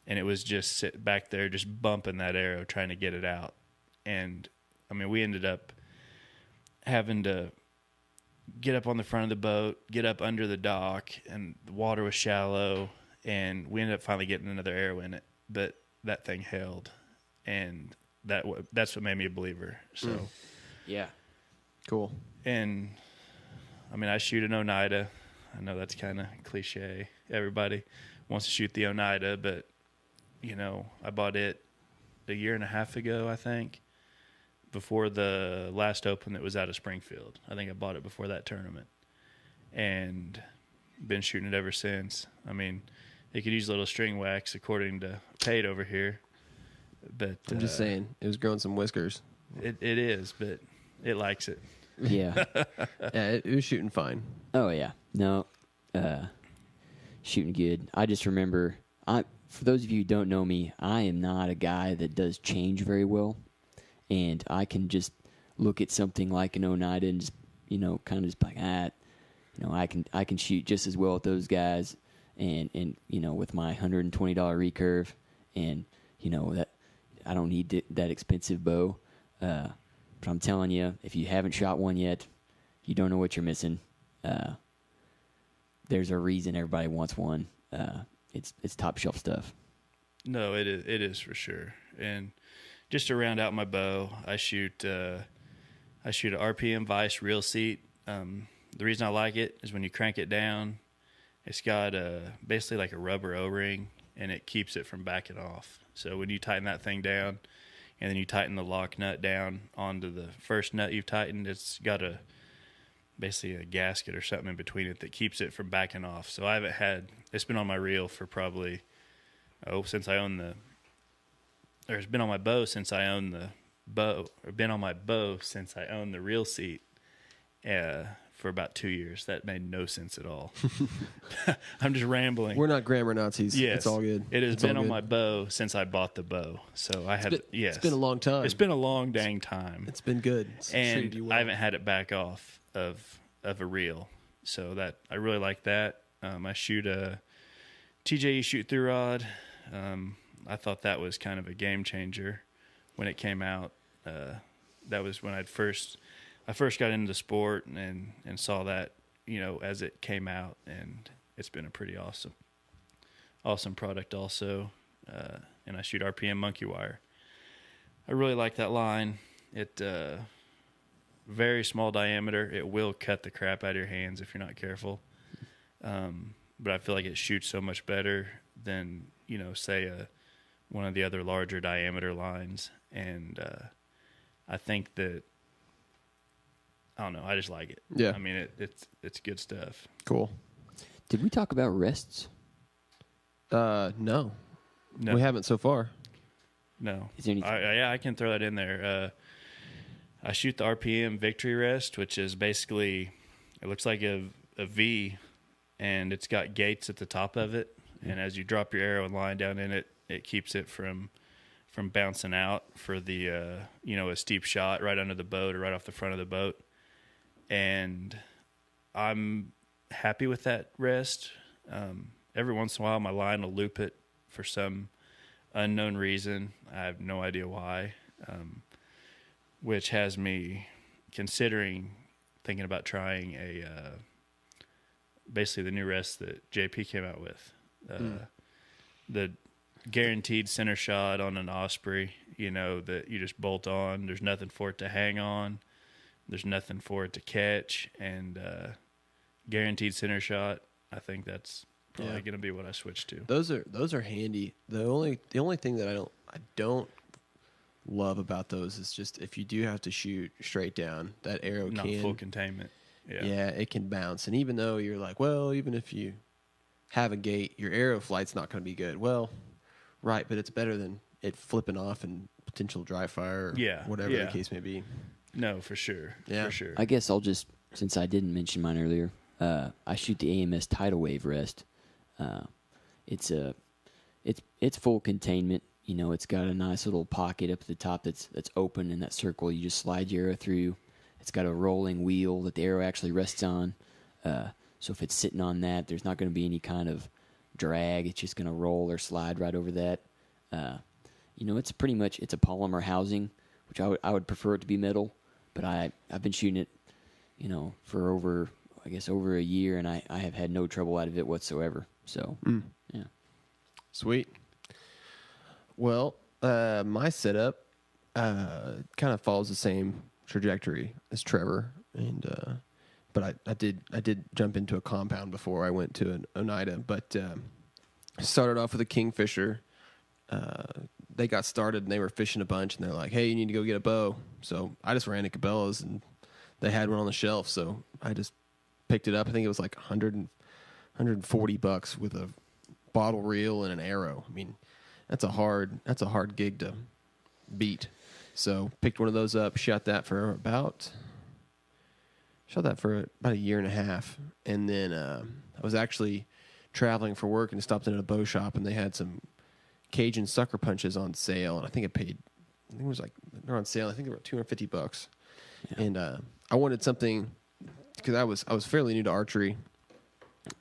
Speaker 2: And it was just sitting back there just bumping that arrow, trying to get it out. And, we ended up having to get up on the front of the boat, get up under the dock, and the water was shallow, and we ended up finally getting another arrow in it. But that thing held, and that's what made me a believer. So,
Speaker 3: Yeah.
Speaker 1: Cool.
Speaker 2: And, I shoot an Oneida. I know that's kind of cliche. Everybody wants to shoot the Oneida, but, I bought it a year and a half ago, I think, before the last Open that was out of Springfield. I think I bought it before that tournament, and been shooting it ever since. It could use a little string wax, according to Pate over here. But
Speaker 1: I'm just saying, it was growing some whiskers.
Speaker 2: It is, but it likes it.
Speaker 3: Yeah.
Speaker 1: Yeah, it was shooting fine.
Speaker 3: Oh yeah. No. Shooting good. I just remember. For those of you who don't know me, I am not a guy that does change very well, and I can just look at something like an Oneida and just kind of just like I can shoot just as well with those guys, and with my $120 recurve, and that I don't need that expensive bow. But I'm telling you, if you haven't shot one yet, you don't know what you're missing. There's a reason everybody wants one. It's top shelf stuff.
Speaker 2: No, it is for sure. And just to round out my bow, I shoot a RPM Vice reel seat. The reason I like it is when you crank it down, it's got basically like a rubber O-ring, and it keeps it from backing off. So when you tighten that thing down, and then you tighten the lock nut down onto the first nut you've tightened, it's got basically a gasket or something in between it that keeps it from backing off. So it's been on my reel for probably, since I own it's been on my bow since I own the bow, or been on my bow since I own the reel seat for about 2 years. That made no sense at all. I'm just rambling.
Speaker 1: We're not grammar Nazis.
Speaker 2: Yes.
Speaker 1: It's all good.
Speaker 2: It has been on my bow since I bought the bow. So
Speaker 1: It's been a long time.
Speaker 2: It's been a long dang time.
Speaker 1: It's been good. It's treated you
Speaker 2: And
Speaker 1: well.
Speaker 2: I haven't had it back off of a reel. So that I really like that. I shoot a TJE shoot through rod. I thought that was kind of a game changer when it came out. That was when I first got into the sport and saw that, as it came out, and it's been a pretty awesome product also. And I shoot RPM monkey wire. I really like that line. It very small diameter. It will cut the crap out of your hands if you're not careful. But I feel like it shoots so much better than, say one of the other larger diameter lines. And I think that, I don't know, I just like it.
Speaker 1: Yeah.
Speaker 2: It's good stuff.
Speaker 1: Cool.
Speaker 3: Did we talk about rests?
Speaker 1: No. We haven't so far.
Speaker 2: No.
Speaker 3: Is there anything?
Speaker 2: I can throw that in there. I shoot the RPM Victory Rest, which is basically, it looks like a V, and it's got gates at the top of it. And as you drop your arrow and line down in it, it keeps it from bouncing out for the a steep shot right under the boat or right off the front of the boat. And I'm happy with that rest. Every once in a while, my line will loop it for some unknown reason. I have no idea why, which has me thinking about trying basically the new rest that JP came out with. The guaranteed center shot on an Osprey, that you just bolt on. There's nothing for it to hang on. There's nothing for it to catch. And guaranteed center shot, I think that's probably going to be what I switch to.
Speaker 1: Those are handy. The only thing that I don't love about those is just if you do have to shoot straight down, that arrow
Speaker 2: Not full containment.
Speaker 1: Yeah, it can bounce. And even though you're like, well, even if you have a gate, your arrow flight's not going to be good. Well, right, but it's better than it flipping off and potential dry fire or whatever the case may be.
Speaker 2: No, for sure.
Speaker 1: Yeah.
Speaker 2: For sure.
Speaker 3: I guess I'll just, since I didn't mention mine earlier, I shoot the AMS Tidal Wave Rest. It's full containment. It's got a nice little pocket up at the top that's open, and that circle you just slide your arrow through. It's got a rolling wheel that the arrow actually rests on. So if it's sitting on that, there's not going to be any kind of drag. It's just going to roll or slide right over that. It's pretty much, it's a polymer housing, which I would prefer it to be metal, but I've been shooting it, for over a year, and I have had no trouble out of it whatsoever. So, yeah.
Speaker 1: Sweet. Well, my setup kind of follows the same trajectory as Trevor, and but I did jump into a compound before I went to an Oneida. But started off with a Kingfisher. They got started and they were fishing a bunch, and they're like, "Hey, you need to go get a bow." So I just ran to Cabela's, and they had one on the shelf, so I just picked it up. I think it was like $140 with a bottle reel and an arrow. I mean, that's a hard gig to beat. So picked one of those up, shot that for about a year and a half, and then I was actually traveling for work and stopped in at a bow shop, and they had some Cajun sucker punches on sale, and I think it was like they're on sale. I think they were $250, and I wanted something because I was fairly new to archery.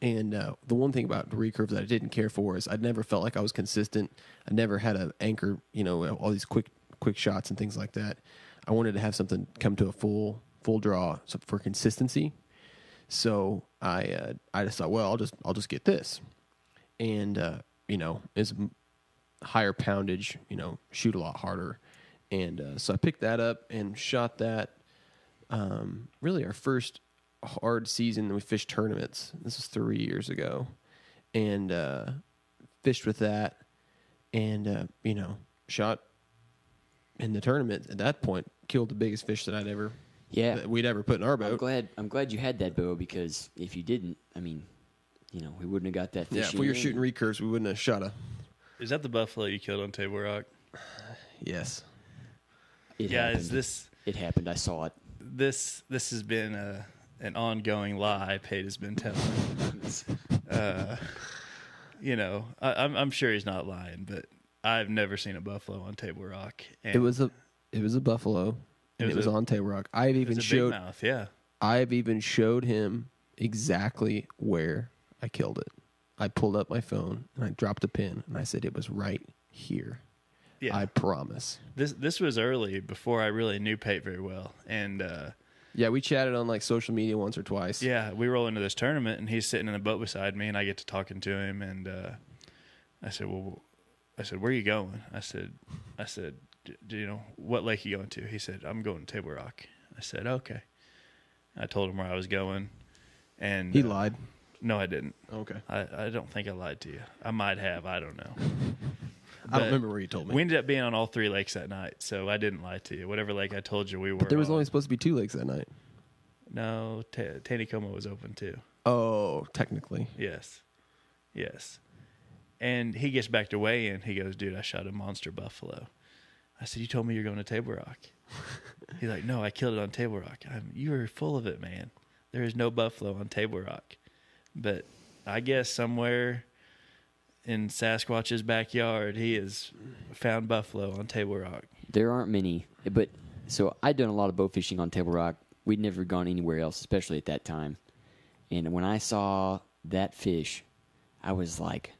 Speaker 1: And the one thing about the recurve that I didn't care for is I'd never felt like I was consistent. I never had an anchor, all these quick shots and things like that. I wanted to have something come to a full draw for consistency. So I just thought, well, I'll just get this, and it's higher poundage, shoot a lot harder, and so I picked that up and shot that. Really, our first hard season we fished tournaments. This was 3 years ago, and fished with that, and shot in the tournament. At that point, killed the biggest fish that we'd ever put in our boat.
Speaker 3: I'm glad you had that bow, because if you didn't, we wouldn't have got that fish.
Speaker 1: Yeah, if we were shooting recurves, we wouldn't have shot a.
Speaker 2: Is that the buffalo you killed on Table Rock?
Speaker 1: Yes.
Speaker 3: It happened. I saw it.
Speaker 2: This has been an ongoing lie Pate has been telling. I'm sure he's not lying, but I've never seen a buffalo on Table Rock. And
Speaker 1: it was a buffalo, and it was on Table Rock. I've even showed
Speaker 2: big mouth, yeah.
Speaker 1: I've even showed him exactly where I killed it. I pulled up my phone and I dropped a pin and I said it was right here. Yeah. I promise.
Speaker 2: This was early, before I really knew Pate very well, and
Speaker 1: yeah, we chatted on like social media once or twice.
Speaker 2: Yeah, we roll into this tournament and he's sitting in the boat beside me, and I get to talking to him, and I said, where are you going? I said, do you know what lake are you going to? He said, I'm going to Table Rock. I said, okay. I told him where I was going, and
Speaker 1: he lied.
Speaker 2: No, I didn't.
Speaker 1: Okay.
Speaker 2: I don't think I lied to you. I might have. I don't know.
Speaker 1: I don't remember where you told me.
Speaker 2: We ended up being on all 3 lakes that night, so I didn't lie to you. Whatever lake I told you we were on.
Speaker 1: But there was only supposed to be 2 lakes that night.
Speaker 2: No, Taneycoma was open too.
Speaker 1: Oh, technically.
Speaker 2: Yes. And he gets back to weigh in. He goes, dude, I shot a monster buffalo. I said, you told me you're going to Table Rock. He's like, no, I killed it on Table Rock. You were full of it, man. There is no buffalo on Table Rock. But I guess somewhere in Sasquatch's backyard, he has found buffalo on Table Rock.
Speaker 3: There aren't many, but so I'd done a lot of bow fishing on Table Rock. We'd never gone anywhere else, especially at that time. And when I saw that fish, I was like,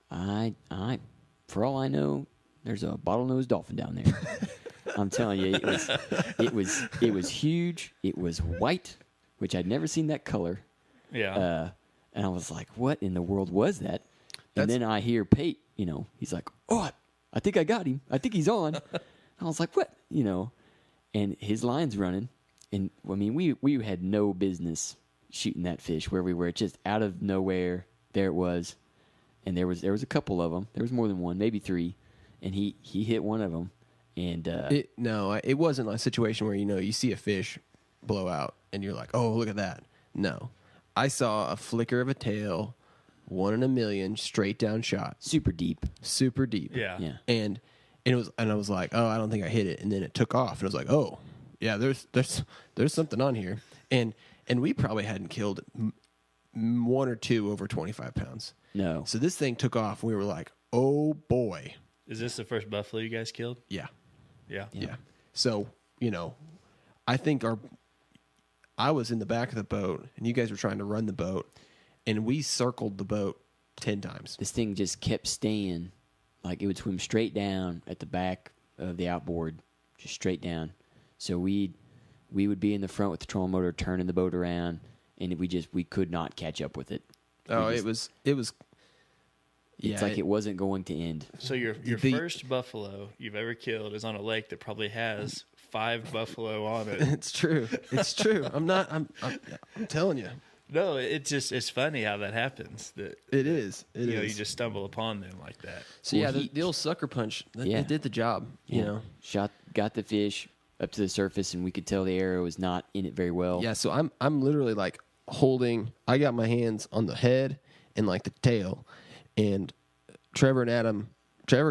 Speaker 3: for all I know, there's a bottlenose dolphin down there. I'm telling you, it was huge. It was white, which I'd never seen that color.
Speaker 2: Yeah.
Speaker 3: And I was like, what in the world was that? And then I hear Pate he's like, oh, I think I got him. I think he's on. I was like, what? And his line's running. And, I mean, we had no business shooting that fish where we were. Just out of nowhere, there it was. And there was a couple of them. There was more than one, maybe three. And he hit one of them. And
Speaker 1: it wasn't a situation where, you see a fish blow out and you're like, oh, look at that. No. I saw a flicker of a tail, 1 in a million, straight down shot.
Speaker 3: Super deep.
Speaker 2: Yeah.
Speaker 1: And I was like, oh, I don't think I hit it. And then it took off. And I was like, oh, yeah, there's something on here. And we probably hadn't killed 1 or 2 over 25 pounds.
Speaker 3: No.
Speaker 1: So this thing took off. And we were like, oh, boy.
Speaker 2: Is this the first buffalo you guys killed?
Speaker 1: Yeah.
Speaker 2: Yeah.
Speaker 1: So, I think I was in the back of the boat, and you guys were trying to run the boat, and we circled the boat 10 times.
Speaker 3: This thing just kept staying. Like, it would swim straight down at the back of the outboard, just straight down. So we would be in the front with the trolling motor, turning the boat around, and we could not catch up with it.
Speaker 1: It was.
Speaker 3: It's like it wasn't going to end.
Speaker 2: So your first buffalo you've ever killed is on a lake that probably has 5 buffalo on it.
Speaker 1: It's true. I'm telling you.
Speaker 2: No, it's funny how that happens. That
Speaker 1: It is.
Speaker 2: you just stumble upon them like that.
Speaker 1: So the old sucker punch. It did the job.
Speaker 3: Got the fish up to the surface, and we could tell the arrow was not in it very well.
Speaker 1: Yeah. So I'm literally like holding. I got my hands on the head and like the tail, and Trevor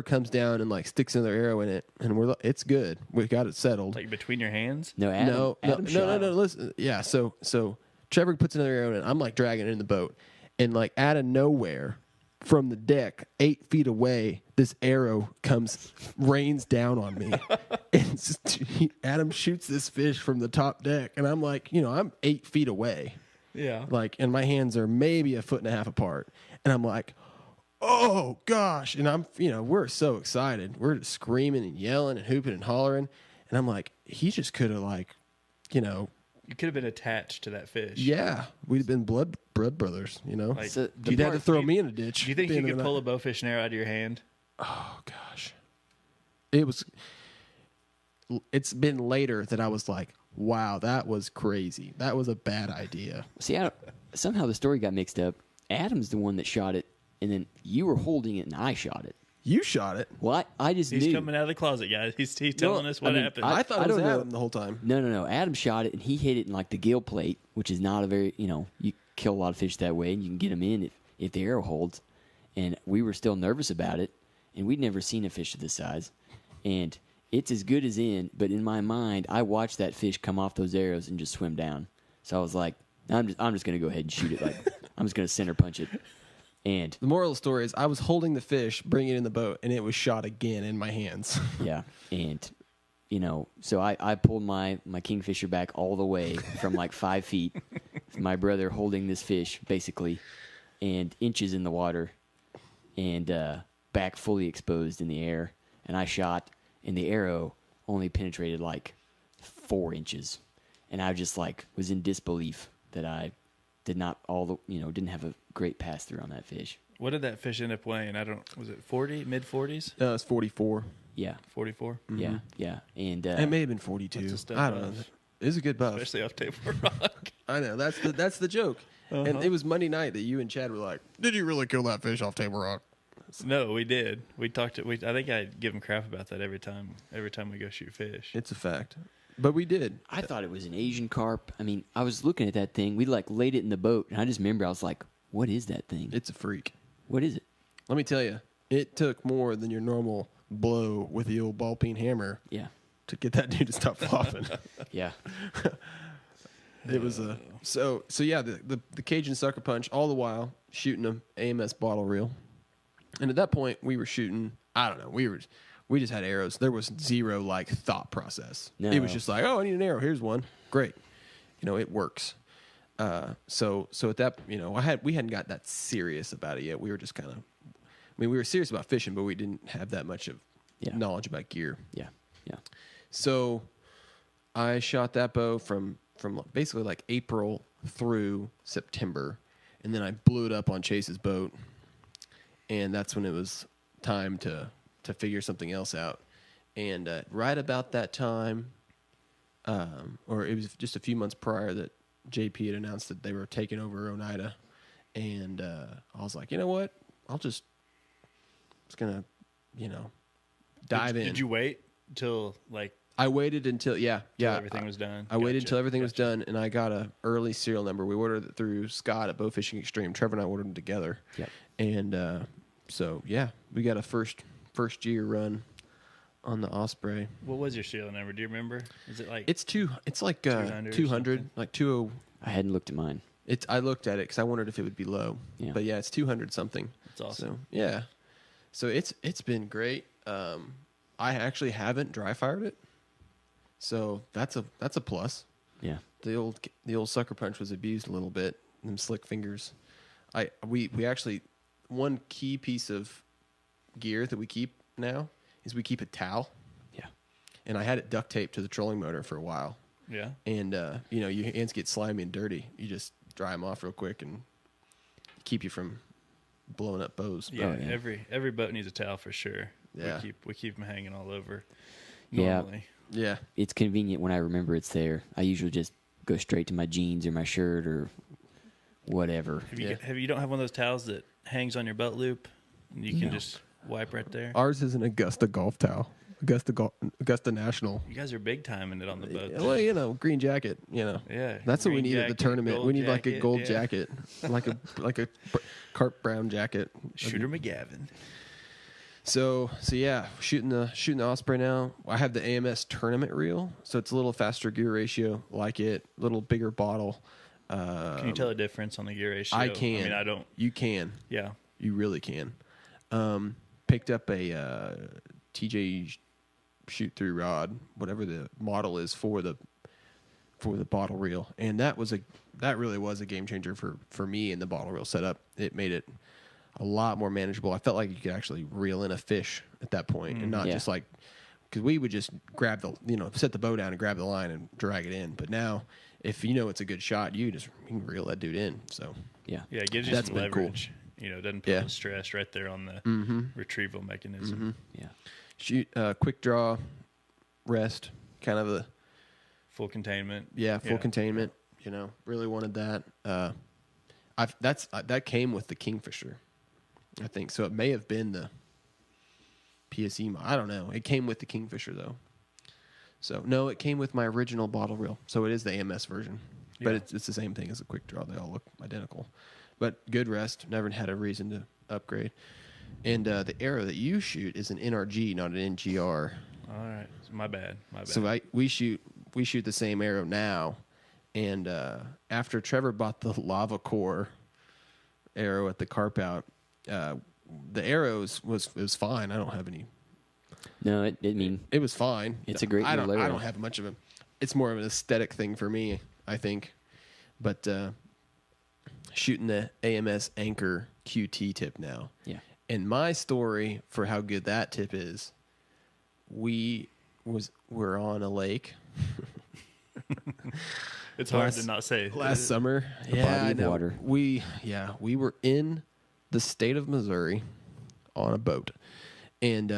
Speaker 1: comes down and like sticks another arrow in it, and it's good. We got it settled.
Speaker 2: Like between your hands?
Speaker 3: No, Adam shot.
Speaker 1: No. Listen, yeah. So Trevor puts another arrow in. I'm like dragging it in the boat, and like out of nowhere, from the deck, 8 feet away, this arrow rains down on me, and Adam shoots this fish from the top deck, and I'm like, I'm 8 feet away, and my hands are maybe 1.5 feet apart, and I'm like, oh gosh, and we're so excited, we're just screaming and yelling and hooping and hollering, and I'm like, he just could have
Speaker 2: You could have been attached to that fish.
Speaker 1: yeah, we'd have been blood brothers,
Speaker 2: Like,
Speaker 3: So
Speaker 1: you'd have to throw me in a ditch.
Speaker 2: Do you think you could pull a bowfish arrow out of your hand?
Speaker 1: Oh gosh, it's been later that I was like, wow, that was crazy, that was a bad idea.
Speaker 3: See, somehow the story got mixed up. Adam's the one that shot it, and then you were holding it, and I shot it.
Speaker 1: You shot it.
Speaker 3: Well, I just
Speaker 2: He's
Speaker 3: knew.
Speaker 2: coming out of the closet, guys. He's telling us what happened.
Speaker 1: I thought it was
Speaker 3: don't know.
Speaker 1: Adam the whole time.
Speaker 3: No. Adam shot it, and he hit it in like the gill plate, which is not a very, you kill a lot of fish that way, and you can get them in if the arrow holds. And we were still nervous about it, and we'd never seen a fish of this size. And it's as good as in, but in my mind, I watched that fish come off those arrows and just swim down. So I was like, I'm just going to go ahead and shoot it. Like, I'm just going to center punch it. And
Speaker 1: the moral of the story is I was holding the fish, bringing it in the boat, and it was shot again in my hands.
Speaker 3: Yeah. And, so I pulled my kingfisher back all the way from like 5 feet. My brother holding this fish, basically, and inches in the water, and back fully exposed in the air. And I shot, and the arrow only penetrated like 4 inches. And I just was in disbelief that I did not didn't have a great pass through on that fish.
Speaker 2: What did that fish end up weighing? Was it 40, mid-40s?
Speaker 1: No, it's 44.
Speaker 3: Yeah.
Speaker 2: 44?
Speaker 3: Mm-hmm. Yeah. And
Speaker 1: it may have been 42. I don't know. It was a good buff.
Speaker 2: Especially off Table Rock.
Speaker 1: I know. That's the joke. And it was Monday night that you and Chad were like, did you really kill that fish off Table Rock?
Speaker 2: No, we did. We talked. I think I give him crap about that every time we go shoot fish.
Speaker 1: It's a fact. But we did.
Speaker 3: I thought it was an Asian carp. I mean, I was looking at that thing. We laid it in the boat, and I just remember I was like, what is that thing?
Speaker 1: It's a freak.
Speaker 3: What is it?
Speaker 1: Let me tell you, it took more than your normal blow with the old ball peen hammer to get that dude to stop flopping.
Speaker 3: Yeah.
Speaker 1: It was so yeah, the Cajun sucker punch, all the while shooting them AMS bottle reel. And at that point we were shooting, I don't know, we just had arrows. There was zero thought process.
Speaker 3: No.
Speaker 1: It was just like, oh, I need an arrow. Here's one. Great. It works. So at that, we hadn't got that serious about it yet. We were just kind of, we were serious about fishing, but we didn't have that much of knowledge about gear.
Speaker 3: Yeah.
Speaker 1: So I shot that bow from basically April through September, and then I blew it up on Chase's boat, and that's when it was time to figure something else out. And right about that time, or it was just a few months prior, that JP had announced that they were taking over Oneida. And I was like, you know what? It's going to, dive in.
Speaker 2: Did you wait till
Speaker 1: I waited until,
Speaker 2: everything was done?
Speaker 1: I waited until everything was done, and I got a early serial number. We ordered it through Scott at Bowfishing Extreme. Trevor and I ordered them together.
Speaker 3: Yep.
Speaker 1: And so, we got a first year run on the Osprey.
Speaker 2: What was your serial number? Do you remember? Is it
Speaker 1: it's 200, like 20.
Speaker 3: I hadn't looked at mine.
Speaker 1: I looked at it because I wondered if it would be low.
Speaker 3: Yeah.
Speaker 1: But it's 200 something.
Speaker 2: That's awesome.
Speaker 1: So so it's been great. I actually haven't dry fired it, so that's a plus.
Speaker 3: Yeah.
Speaker 1: The old sucker punch was abused a little bit. Them slick fingers. We actually, one key piece of gear that we keep now is we keep a towel.
Speaker 3: Yeah.
Speaker 1: And I had it duct taped to the trolling motor for a while.
Speaker 2: Yeah.
Speaker 1: And your hands get slimy and dirty. You just dry them off real quick and keep you from blowing up bows.
Speaker 2: Yeah. Every boat needs a towel for sure.
Speaker 1: Yeah.
Speaker 2: We keep them hanging all over.
Speaker 3: Yeah.
Speaker 2: Normally.
Speaker 1: Yeah.
Speaker 3: It's convenient when I remember it's there. I usually just go straight to my jeans or my shirt or whatever.
Speaker 2: You don't have one of those towels that hangs on your belt loop and you can just wipe right there?
Speaker 1: Ours is an Augusta golf towel. Augusta National.
Speaker 2: You guys are big timing it on the boat.
Speaker 1: Well, green jacket.
Speaker 2: Yeah.
Speaker 1: That's what we need at the
Speaker 2: jacket,
Speaker 1: tournament. We need
Speaker 2: gold
Speaker 1: like a gold
Speaker 2: jacket,
Speaker 1: jacket, like a carp brown jacket.
Speaker 2: Shooter McGavin.
Speaker 1: So shooting the Osprey now. I have the AMS tournament reel, so it's a little faster gear ratio, like it, little bigger bottle.
Speaker 2: Can you tell the difference on the gear ratio?
Speaker 1: I can.
Speaker 2: I mean, I don't.
Speaker 1: You can.
Speaker 2: Yeah.
Speaker 1: You really can. Picked up a TJ shoot through rod, whatever the model is for the bottle reel, and that really was a game changer for me in the bottle reel setup. It made it a lot more manageable. I felt like you could actually reel in a fish at that point, and not just like, because we would just grab set the bow down and grab the line and drag it in. But now, if it's a good shot, you can reel that dude in. So
Speaker 2: yeah, it gives you
Speaker 1: that's
Speaker 2: some
Speaker 1: been
Speaker 2: leverage. Cool. It doesn't put the stress right there on the retrieval mechanism.
Speaker 3: Yeah.
Speaker 1: Shoot, quick draw, rest, kind of a
Speaker 2: full containment.
Speaker 1: Yeah, full containment. Really wanted that. That came with the Kingfisher, I think. So it may have been the PSE. I don't know. It came with the Kingfisher though. So no, it came with my original bottle reel. So it is the AMS version, but it's the same thing as a quick draw. They all look identical, but good rest. Never had a reason to upgrade. And the arrow that you shoot is an NRG, not an NGR.
Speaker 2: All right, my bad.
Speaker 1: So we shoot the same arrow now, and after Trevor bought the Lava Core arrow at the Carp Out, the arrows was fine. I don't have any.
Speaker 3: No, it
Speaker 1: was fine.
Speaker 3: It's a great.
Speaker 1: I don't
Speaker 3: arrow.
Speaker 1: have much of a. It's more of an aesthetic thing for me, I think. But shooting the AMS Anchor QT tip now.
Speaker 3: Yeah.
Speaker 1: And my story for how good that tip is, we're on a lake.
Speaker 2: It's hard to not say.
Speaker 1: Last summer,
Speaker 3: body of water.
Speaker 1: We were in the state of Missouri on a boat, and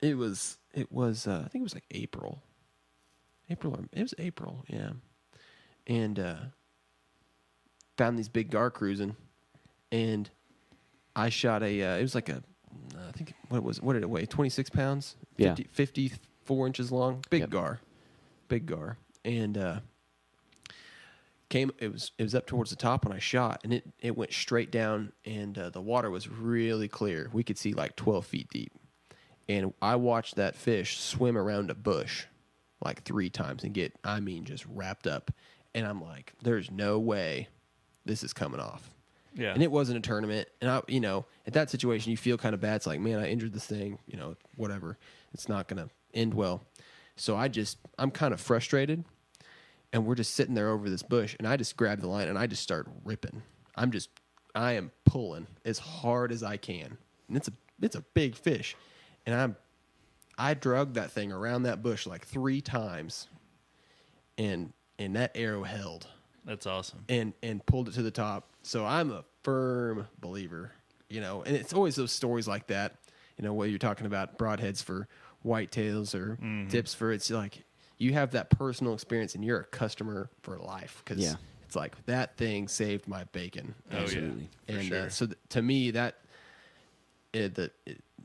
Speaker 1: it was I think it was like April, it was April, yeah, and found these big gar cruising, and I shot it was like a, I think, what did it weigh? 26 pounds? 54 inches long. Big gar. And it was up towards the top when I shot, and it went straight down, and the water was really clear. We could see like 12 feet deep. And I watched that fish swim around a bush like 3 times and just wrapped up. And I'm like, there's no way this is coming off.
Speaker 2: Yeah.
Speaker 1: And it wasn't a tournament. And at that situation, you feel kind of bad. It's like, man, I injured this thing, whatever. It's not going to end well. So I'm kind of frustrated, and we're just sitting there over this bush, and I just grab the line and I just start ripping. I am pulling as hard as I can. And it's a big fish. And I drug that thing around that bush like 3 times, and that arrow held.
Speaker 2: That's awesome.
Speaker 1: And pulled it to the top. So I'm a firm believer and it's always those stories like that, where you're talking about broadheads for whitetails or tips for, it's like you have that personal experience and you're a customer for life because it's like that thing saved my bacon.
Speaker 3: Absolutely.
Speaker 1: And
Speaker 2: sure.
Speaker 1: so to me, that the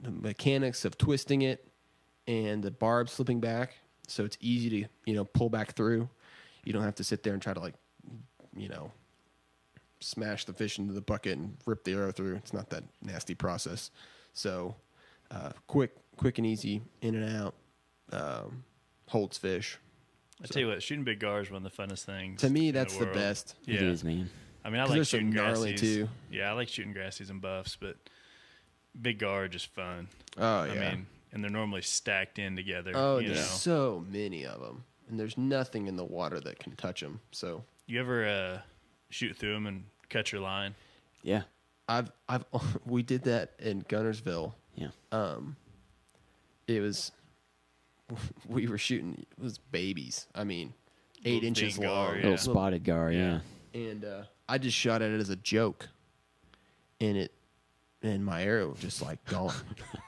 Speaker 1: mechanics of twisting it and the barb slipping back, so it's easy to pull back through. You don't have to sit there and try to smash the fish into the bucket and rip the arrow through. It's not that nasty process. So quick and easy, in and out, holds fish.
Speaker 2: I tell you what, shooting big gar is one of the funnest things.
Speaker 1: To me,
Speaker 2: in
Speaker 1: that's the
Speaker 2: world.
Speaker 1: best.
Speaker 2: Yeah.
Speaker 3: It is, man.
Speaker 2: I mean, I
Speaker 1: 'Cause
Speaker 2: like
Speaker 1: there's some
Speaker 2: shooting
Speaker 1: gnarly,
Speaker 2: grassies
Speaker 1: too.
Speaker 2: Yeah, I like shooting grassies and buffs, but big gar are just fun.
Speaker 1: Oh, yeah.
Speaker 2: I mean, and they're normally stacked in together.
Speaker 1: Oh,
Speaker 2: you
Speaker 1: there's
Speaker 2: know.
Speaker 1: so many of them, and there's nothing in the water that can touch them. So
Speaker 2: You ever shoot through them and cut your line?
Speaker 3: Yeah.
Speaker 1: we did that in Gunnersville.
Speaker 3: Yeah.
Speaker 1: It was we were shooting. It was babies. I mean, 8
Speaker 2: Little
Speaker 1: inches
Speaker 2: thin gar,
Speaker 1: long.
Speaker 2: yeah.
Speaker 3: Little spotted gar,
Speaker 2: Yeah.
Speaker 1: And I just shot at it as a joke, and my arrow just like gone.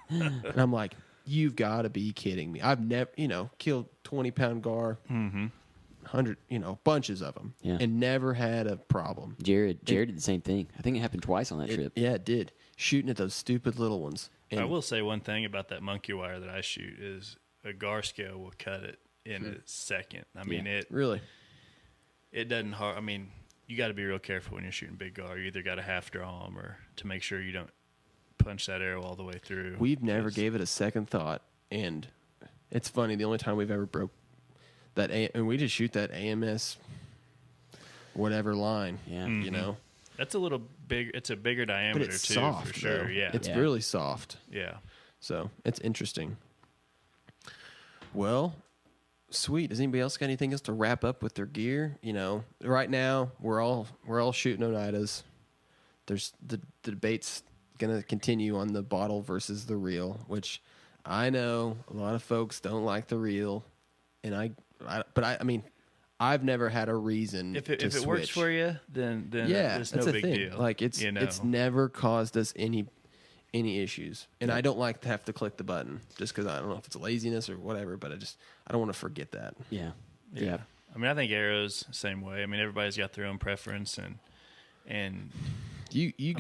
Speaker 1: And I'm like, you've got to be kidding me! I've never, killed 20-pound gar, 100, bunches of them,
Speaker 3: Yeah.
Speaker 1: and never had a problem.
Speaker 3: Jared did the same thing. I think it happened twice on that trip.
Speaker 1: Yeah, it did. Shooting at those stupid little ones. And
Speaker 2: I will say one thing about that monkey wire that I shoot is a gar scale will cut it in a second. I mean,
Speaker 1: really,
Speaker 2: it doesn't hard. I mean, you got to be real careful when you're shooting big gar. You either got to half draw them or to make sure you don't punch that arrow all the way through.
Speaker 1: we've never gave it a second thought, and it's funny. The only time we've ever broke that, and we just shoot that AMS, whatever line.
Speaker 3: Yeah.
Speaker 2: That's a little big. It's a bigger
Speaker 1: But
Speaker 2: diameter
Speaker 1: it's
Speaker 2: too,
Speaker 1: soft,
Speaker 2: for sure.
Speaker 1: though.
Speaker 2: Yeah,
Speaker 1: It's
Speaker 3: Yeah.
Speaker 1: really soft.
Speaker 2: yeah.
Speaker 1: So it's interesting. Well, sweet. Does anybody else got anything else to wrap up with their gear? Right now we're all shooting Oneidas. There's the debate's gonna continue on the bottle versus the reel, which I know a lot of folks don't like the reel, and I mean, I've never had a reason
Speaker 2: If
Speaker 1: to
Speaker 2: it
Speaker 1: switch.
Speaker 2: works for you, then
Speaker 1: Yeah,
Speaker 2: it's
Speaker 1: that's
Speaker 2: no
Speaker 1: the
Speaker 2: big
Speaker 1: thing.
Speaker 2: deal.
Speaker 1: Like it's never caused us any issues, and I don't like to have to click the button just because I don't know if it's laziness or whatever. But I don't want to forget that.
Speaker 3: Yeah.
Speaker 2: Yeah. I mean, I think arrows same way. I mean, everybody's got their own preference, and
Speaker 1: You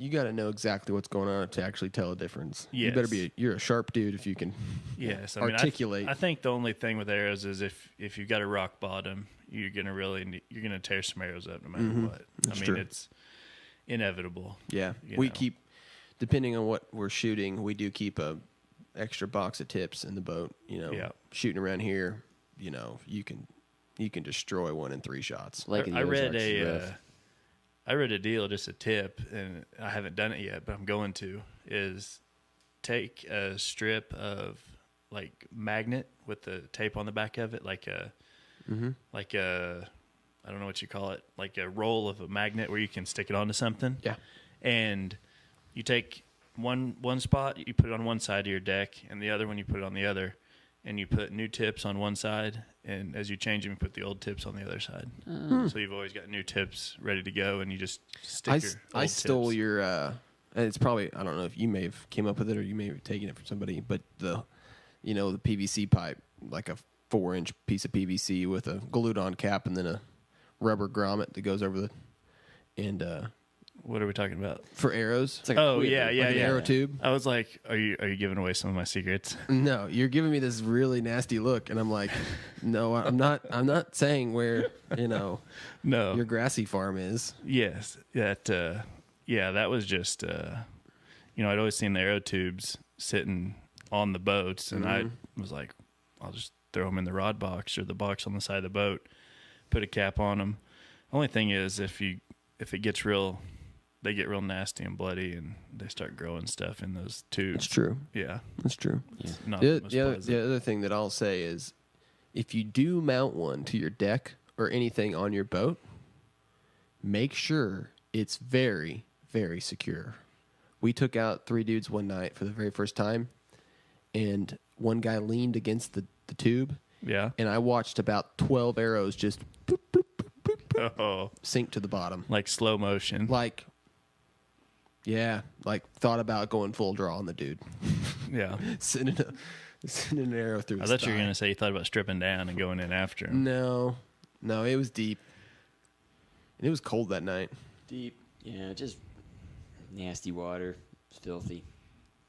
Speaker 1: got to know exactly what's going on to actually tell a difference. You better
Speaker 2: Yes.
Speaker 1: you're a sharp dude if you can.
Speaker 2: yes,
Speaker 1: articulate.
Speaker 2: I think the only thing with arrows is if you've got a rock bottom, you're gonna tear some arrows up no matter what.
Speaker 1: That's
Speaker 2: I mean,
Speaker 1: true.
Speaker 2: it's inevitable.
Speaker 1: Yeah,
Speaker 2: You
Speaker 1: we
Speaker 2: know.
Speaker 1: keep, depending on what we're shooting, we do keep a extra box of tips in the boat.
Speaker 2: Yeah.
Speaker 1: Shooting around here, you can destroy 1 in 3 shots.
Speaker 3: Lake of the
Speaker 2: I read
Speaker 3: Ozarks is rough.
Speaker 2: I read a deal, just a tip, and I haven't done it yet, but I'm going to, is take a strip of like magnet with the tape on the back of it, like a I don't know what you call it, like a roll of a magnet where you can stick it onto something.
Speaker 1: Yeah.
Speaker 2: And you take one spot, you put it on one side of your deck, and the other one you put it on the other, and you put new tips on one side, and as you change them, you put the old tips on the other side. So you've always got new tips ready to go, and you just stick your
Speaker 1: I
Speaker 2: old
Speaker 1: stole
Speaker 2: tips.
Speaker 1: your. It's probably, I don't know if you may have came up with it or you may have taken it from somebody, but the PVC pipe, like a 4-inch piece of PVC with a glued on cap and then a rubber grommet that goes over
Speaker 2: What are we talking about?
Speaker 1: for arrows.
Speaker 3: It's like a
Speaker 2: Oh
Speaker 3: quiver.
Speaker 2: yeah,
Speaker 1: like an arrow tube.
Speaker 2: I was like, are you giving away some of my secrets?
Speaker 1: No, you're giving me this really nasty look, and I'm like, no, I'm not. I'm not saying where
Speaker 2: No.
Speaker 1: your grassy farm is.
Speaker 2: Yes, that was just I'd always seen the arrow tubes sitting on the boats, and I was like, I'll just throw them in the rod box or the box on the side of the boat, put a cap on them. Only thing is, if it gets they get real nasty and bloody, and they start growing stuff in those tubes.
Speaker 1: It's true.
Speaker 2: Yeah,
Speaker 1: It's true.
Speaker 2: it's not
Speaker 1: The,
Speaker 2: most
Speaker 1: the
Speaker 2: pleasant.
Speaker 1: other thing that I'll say is, if you do mount one to your deck or anything on your boat, make sure it's very, very secure. We took out 3 dudes one night for the very first time, and one guy leaned against the tube,
Speaker 2: Yeah.
Speaker 1: and I watched about 12 arrows just boop, boop, boop, boop, boop,
Speaker 2: Oh,
Speaker 1: sink to the bottom.
Speaker 2: like slow motion.
Speaker 1: Like Yeah, like thought about going full draw on the dude.
Speaker 2: Yeah.
Speaker 1: sending an arrow through
Speaker 2: I
Speaker 1: his
Speaker 2: thought you were
Speaker 1: thigh.
Speaker 2: going to say you thought about stripping down and going in after him.
Speaker 1: No, it was deep. And it was cold that night.
Speaker 3: Deep. Yeah, just nasty water. It's filthy.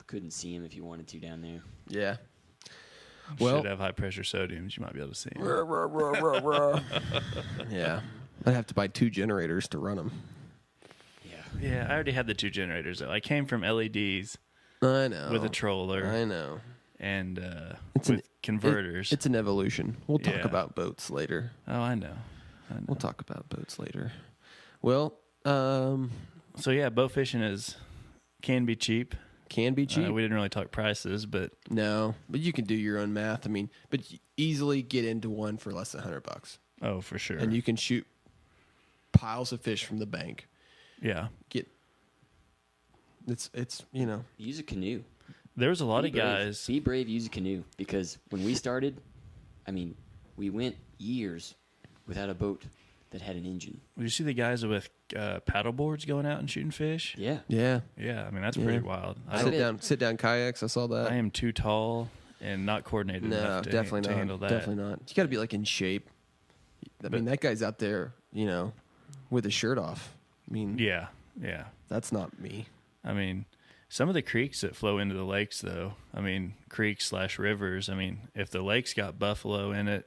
Speaker 3: Couldn't see him if you wanted to down there.
Speaker 1: Yeah.
Speaker 2: You
Speaker 1: Well,
Speaker 2: should have high pressure sodiums. You might be able to see him.
Speaker 1: yeah. I'd have to buy 2 generators to run them.
Speaker 3: Yeah.
Speaker 2: Yeah, I already had the 2 generators. I came from LEDs
Speaker 1: I know.
Speaker 2: with a troller
Speaker 1: I know.
Speaker 2: and
Speaker 1: It's
Speaker 2: with converters.
Speaker 1: It's an evolution. We'll talk
Speaker 2: Yeah.
Speaker 1: about boats later.
Speaker 2: Oh, I know.
Speaker 1: We'll talk about boats later. Well,
Speaker 2: So yeah, boat fishing can be cheap.
Speaker 1: can be cheap.
Speaker 2: We didn't really talk prices, but
Speaker 1: No, but you can do your own math. I mean, but you easily get into one for less than $100,
Speaker 2: oh, for sure.
Speaker 1: and you can shoot piles of fish from the bank.
Speaker 2: Yeah,
Speaker 1: It's
Speaker 3: Use a canoe.
Speaker 2: there was a lot
Speaker 3: Be
Speaker 2: of
Speaker 3: brave.
Speaker 2: guys.
Speaker 3: Be brave, use a canoe. Because when we started, I mean, we went years without a boat that had an engine.
Speaker 2: Did you see the guys with paddle boards going out and shooting fish?
Speaker 3: Yeah.
Speaker 1: yeah.
Speaker 2: Yeah, I mean that's
Speaker 1: Yeah.
Speaker 2: pretty wild.
Speaker 1: Sit down kayaks. I saw that.
Speaker 2: I am too tall and not coordinated
Speaker 1: No,
Speaker 2: enough to,
Speaker 1: definitely
Speaker 2: to
Speaker 1: not.
Speaker 2: handle that.
Speaker 1: Definitely not. You got to be like in shape. I mean, that guy's out there, with his shirt off. I mean,
Speaker 2: Yeah.
Speaker 1: that's not me.
Speaker 2: I mean, some of the creeks that flow into the lakes, though. I mean, creeks/rivers. I mean, if the lake's got buffalo in it,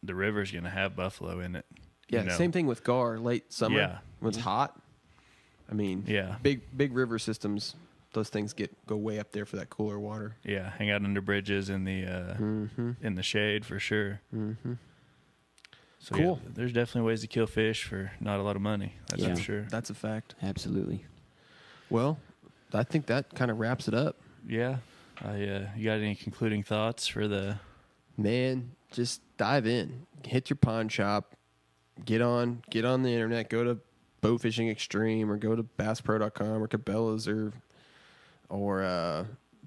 Speaker 2: the river's going to have buffalo in it.
Speaker 1: Yeah, same thing with Gar. Late summer
Speaker 2: Yeah.
Speaker 1: when it's hot. I mean,
Speaker 2: Yeah.
Speaker 1: big river systems. Those things go way up there for that cooler water.
Speaker 2: Yeah, hang out under bridges in the in the shade for sure.
Speaker 1: Mm-hmm.
Speaker 2: So
Speaker 1: Cool.
Speaker 2: yeah, there's definitely ways to kill fish for not a lot of money. That's
Speaker 3: Yeah.
Speaker 2: for sure.
Speaker 1: That's a fact.
Speaker 3: Absolutely.
Speaker 1: Well, I think that kind of wraps it up.
Speaker 2: Yeah. You got any concluding thoughts for the?
Speaker 1: Man, just dive in. Hit your pawn shop. Get on the internet. Go to Bowfishing Extreme or go to BassPro.com or Cabela's or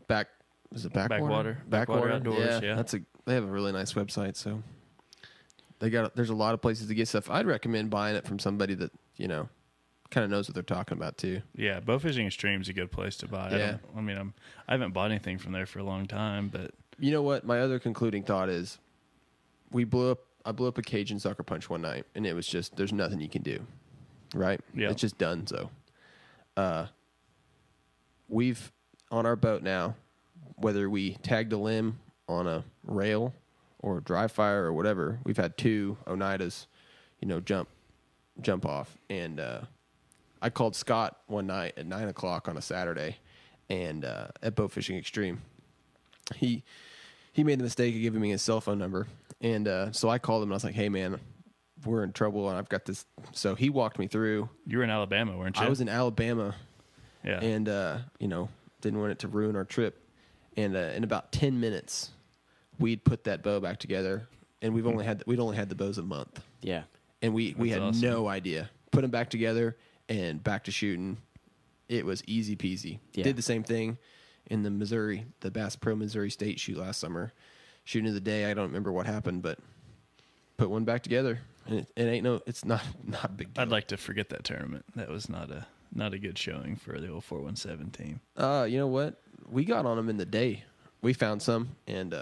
Speaker 1: Backwater?
Speaker 2: Backwater Outdoors, yeah.
Speaker 1: They have a really nice website, so there's a lot of places to get stuff. I'd recommend buying it from somebody that, kind of knows what they're talking about too.
Speaker 2: Yeah, Bowfishing Extreme is a good place to buy.
Speaker 1: Yeah.
Speaker 2: I haven't bought anything from there for a long time, but
Speaker 1: You know what? My other concluding thought is I blew up a Cajun sucker punch one night, and it was just, there's nothing you can do, right?
Speaker 2: Yeah.
Speaker 1: It's just done. So, we've on our boat now, whether we tagged a limb on a rail or dry fire or whatever, we've had 2 Oneidas, jump off. And I called Scott one night at 9:00 on a Saturday, and at Bowfishing Extreme, he made the mistake of giving me his cell phone number. And so I called him and I was like, hey, man, we're in trouble and I've got this. So he walked me through.
Speaker 2: you were in Alabama, weren't you?
Speaker 1: I was in Alabama
Speaker 2: Yeah.
Speaker 1: and, didn't want it to ruin our trip. And in about 10 minutes, we'd put that bow back together. And we'd only had the bows a month.
Speaker 3: Yeah.
Speaker 1: And we
Speaker 2: That's
Speaker 1: had
Speaker 2: awesome.
Speaker 1: no idea. Put them back together and back to shooting. It was easy peasy.
Speaker 3: Yeah.
Speaker 1: Did the same thing in the Bass Pro Missouri State shoot last summer. Shooting of the day, I don't remember what happened, but put one back together. And it's not a big deal.
Speaker 2: I'd like to forget that tournament. That was not a good showing for the old 417 team.
Speaker 1: You know what? We got on them in the day. We found some, and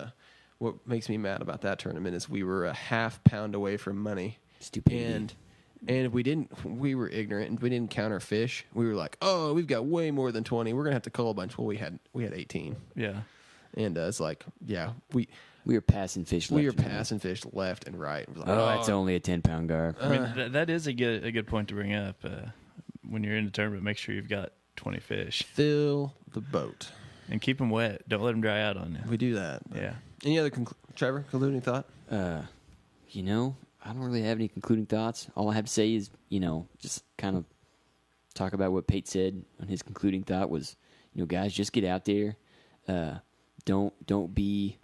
Speaker 1: what makes me mad about that tournament is we were a half pound away from money.
Speaker 3: Stupidity.
Speaker 1: And if we were ignorant and we didn't count our fish. We were like, oh, we've got way more than 20. We're gonna have to cull a bunch. Well, we had 18,
Speaker 2: Yeah.
Speaker 1: and it's like, yeah, we
Speaker 3: were passing fish left
Speaker 1: were
Speaker 3: and right.
Speaker 1: passing fish left and right. It was like,
Speaker 3: Oh, that's only a 10-pound gar.
Speaker 2: I mean, that is a good point to bring up. When you're in the tournament, make sure you've got 20 fish
Speaker 1: fill the boat.
Speaker 2: and keep them wet. Don't let them dry out on you.
Speaker 1: We do that.
Speaker 2: Yeah.
Speaker 1: Any other Trevor, concluding thought?
Speaker 3: I don't really have any concluding thoughts. All I have to say is, just kind of talk about what Pate said on his concluding thought was, guys, just get out there. Don't be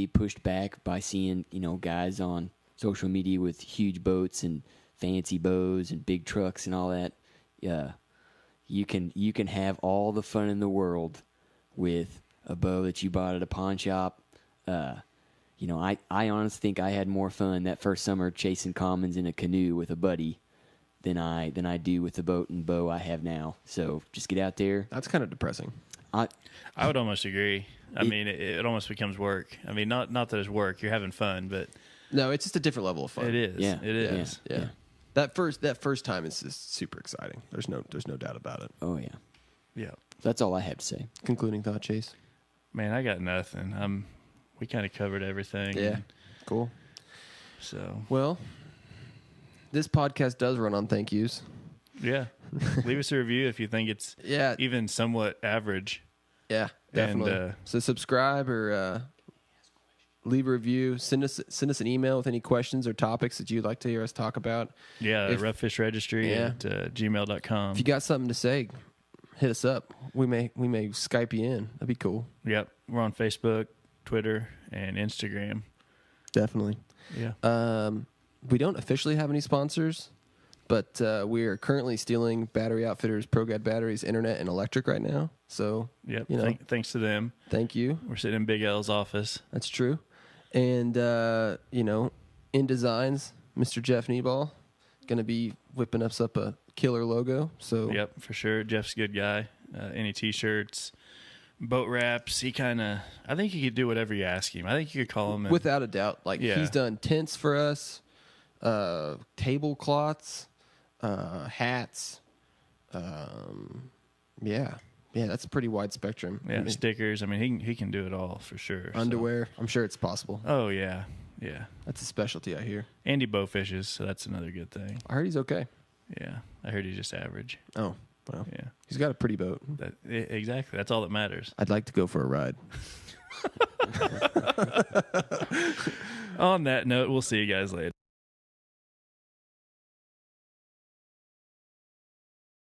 Speaker 3: pushed back by seeing, guys on social media with huge boats and fancy bows and big trucks and all that. You can have all the fun in the world with a bow that you bought at a pawn shop. I honestly think I had more fun that first summer chasing commons in a canoe with a buddy than I do with the boat and bow I have now. So just get out there.
Speaker 1: That's kind of depressing.
Speaker 2: I would almost agree. I mean, it almost becomes work. I mean, not that it's work. You're having fun, but
Speaker 1: No, it's just a different level of fun.
Speaker 2: it is.
Speaker 3: Yeah.
Speaker 2: It is.
Speaker 1: Yeah. That first time is just super exciting. There's no doubt about it.
Speaker 3: Oh yeah.
Speaker 2: Yeah.
Speaker 3: That's all I have to say.
Speaker 1: Concluding thought, Chase.
Speaker 2: Man, I got nothing. We kind of covered everything.
Speaker 1: Yeah. Cool.
Speaker 2: So
Speaker 1: Well, this podcast does run on thank yous.
Speaker 2: yeah, leave us a review if you think it's
Speaker 1: Yeah.
Speaker 2: even somewhat average.
Speaker 1: Yeah, definitely.
Speaker 2: And,
Speaker 1: so subscribe or leave a review. Send us an email with any questions or topics that you'd like to hear us talk about.
Speaker 2: Yeah,
Speaker 1: If-
Speaker 2: Roughfish Registry
Speaker 1: Yeah.
Speaker 2: at gmail.com.
Speaker 1: If you got something to say, hit us up. We may Skype you in. That'd be cool.
Speaker 2: Yep, we're on Facebook, Twitter, and Instagram.
Speaker 1: Definitely.
Speaker 2: Yeah.
Speaker 1: We don't officially have any sponsors, but we are currently stealing Battery Outfitters ProGuide batteries, internet, and electric right now. So,
Speaker 2: Yep.
Speaker 1: you know,
Speaker 2: Thanks to them.
Speaker 1: thank you.
Speaker 2: We're sitting in Big L's office.
Speaker 1: That's true. And, in designs, Mr. Jeff Kneeball going to be whipping us up a killer logo. So,
Speaker 2: Yep, for sure. Jeff's a good guy. Any T-shirts, boat wraps. I think he could do whatever you ask him. I think you could call him.
Speaker 1: without a doubt, like
Speaker 2: Yeah.
Speaker 1: he's done tents for us, tablecloths, hats. Yeah, that's a pretty wide spectrum.
Speaker 2: Yeah,
Speaker 1: I mean,
Speaker 2: stickers. I mean, he can do it all for sure. so.
Speaker 1: underwear. I'm sure it's possible.
Speaker 2: Oh yeah, yeah.
Speaker 1: That's a specialty, I hear.
Speaker 2: Andy bowfishes, so that's another good thing.
Speaker 1: I heard he's okay.
Speaker 2: Yeah, I heard he's just average.
Speaker 1: Oh, well,
Speaker 2: Yeah,
Speaker 1: he's got a pretty boat.
Speaker 2: exactly. That's all that matters.
Speaker 1: I'd like to go for a ride.
Speaker 2: On that note, we'll see you guys later.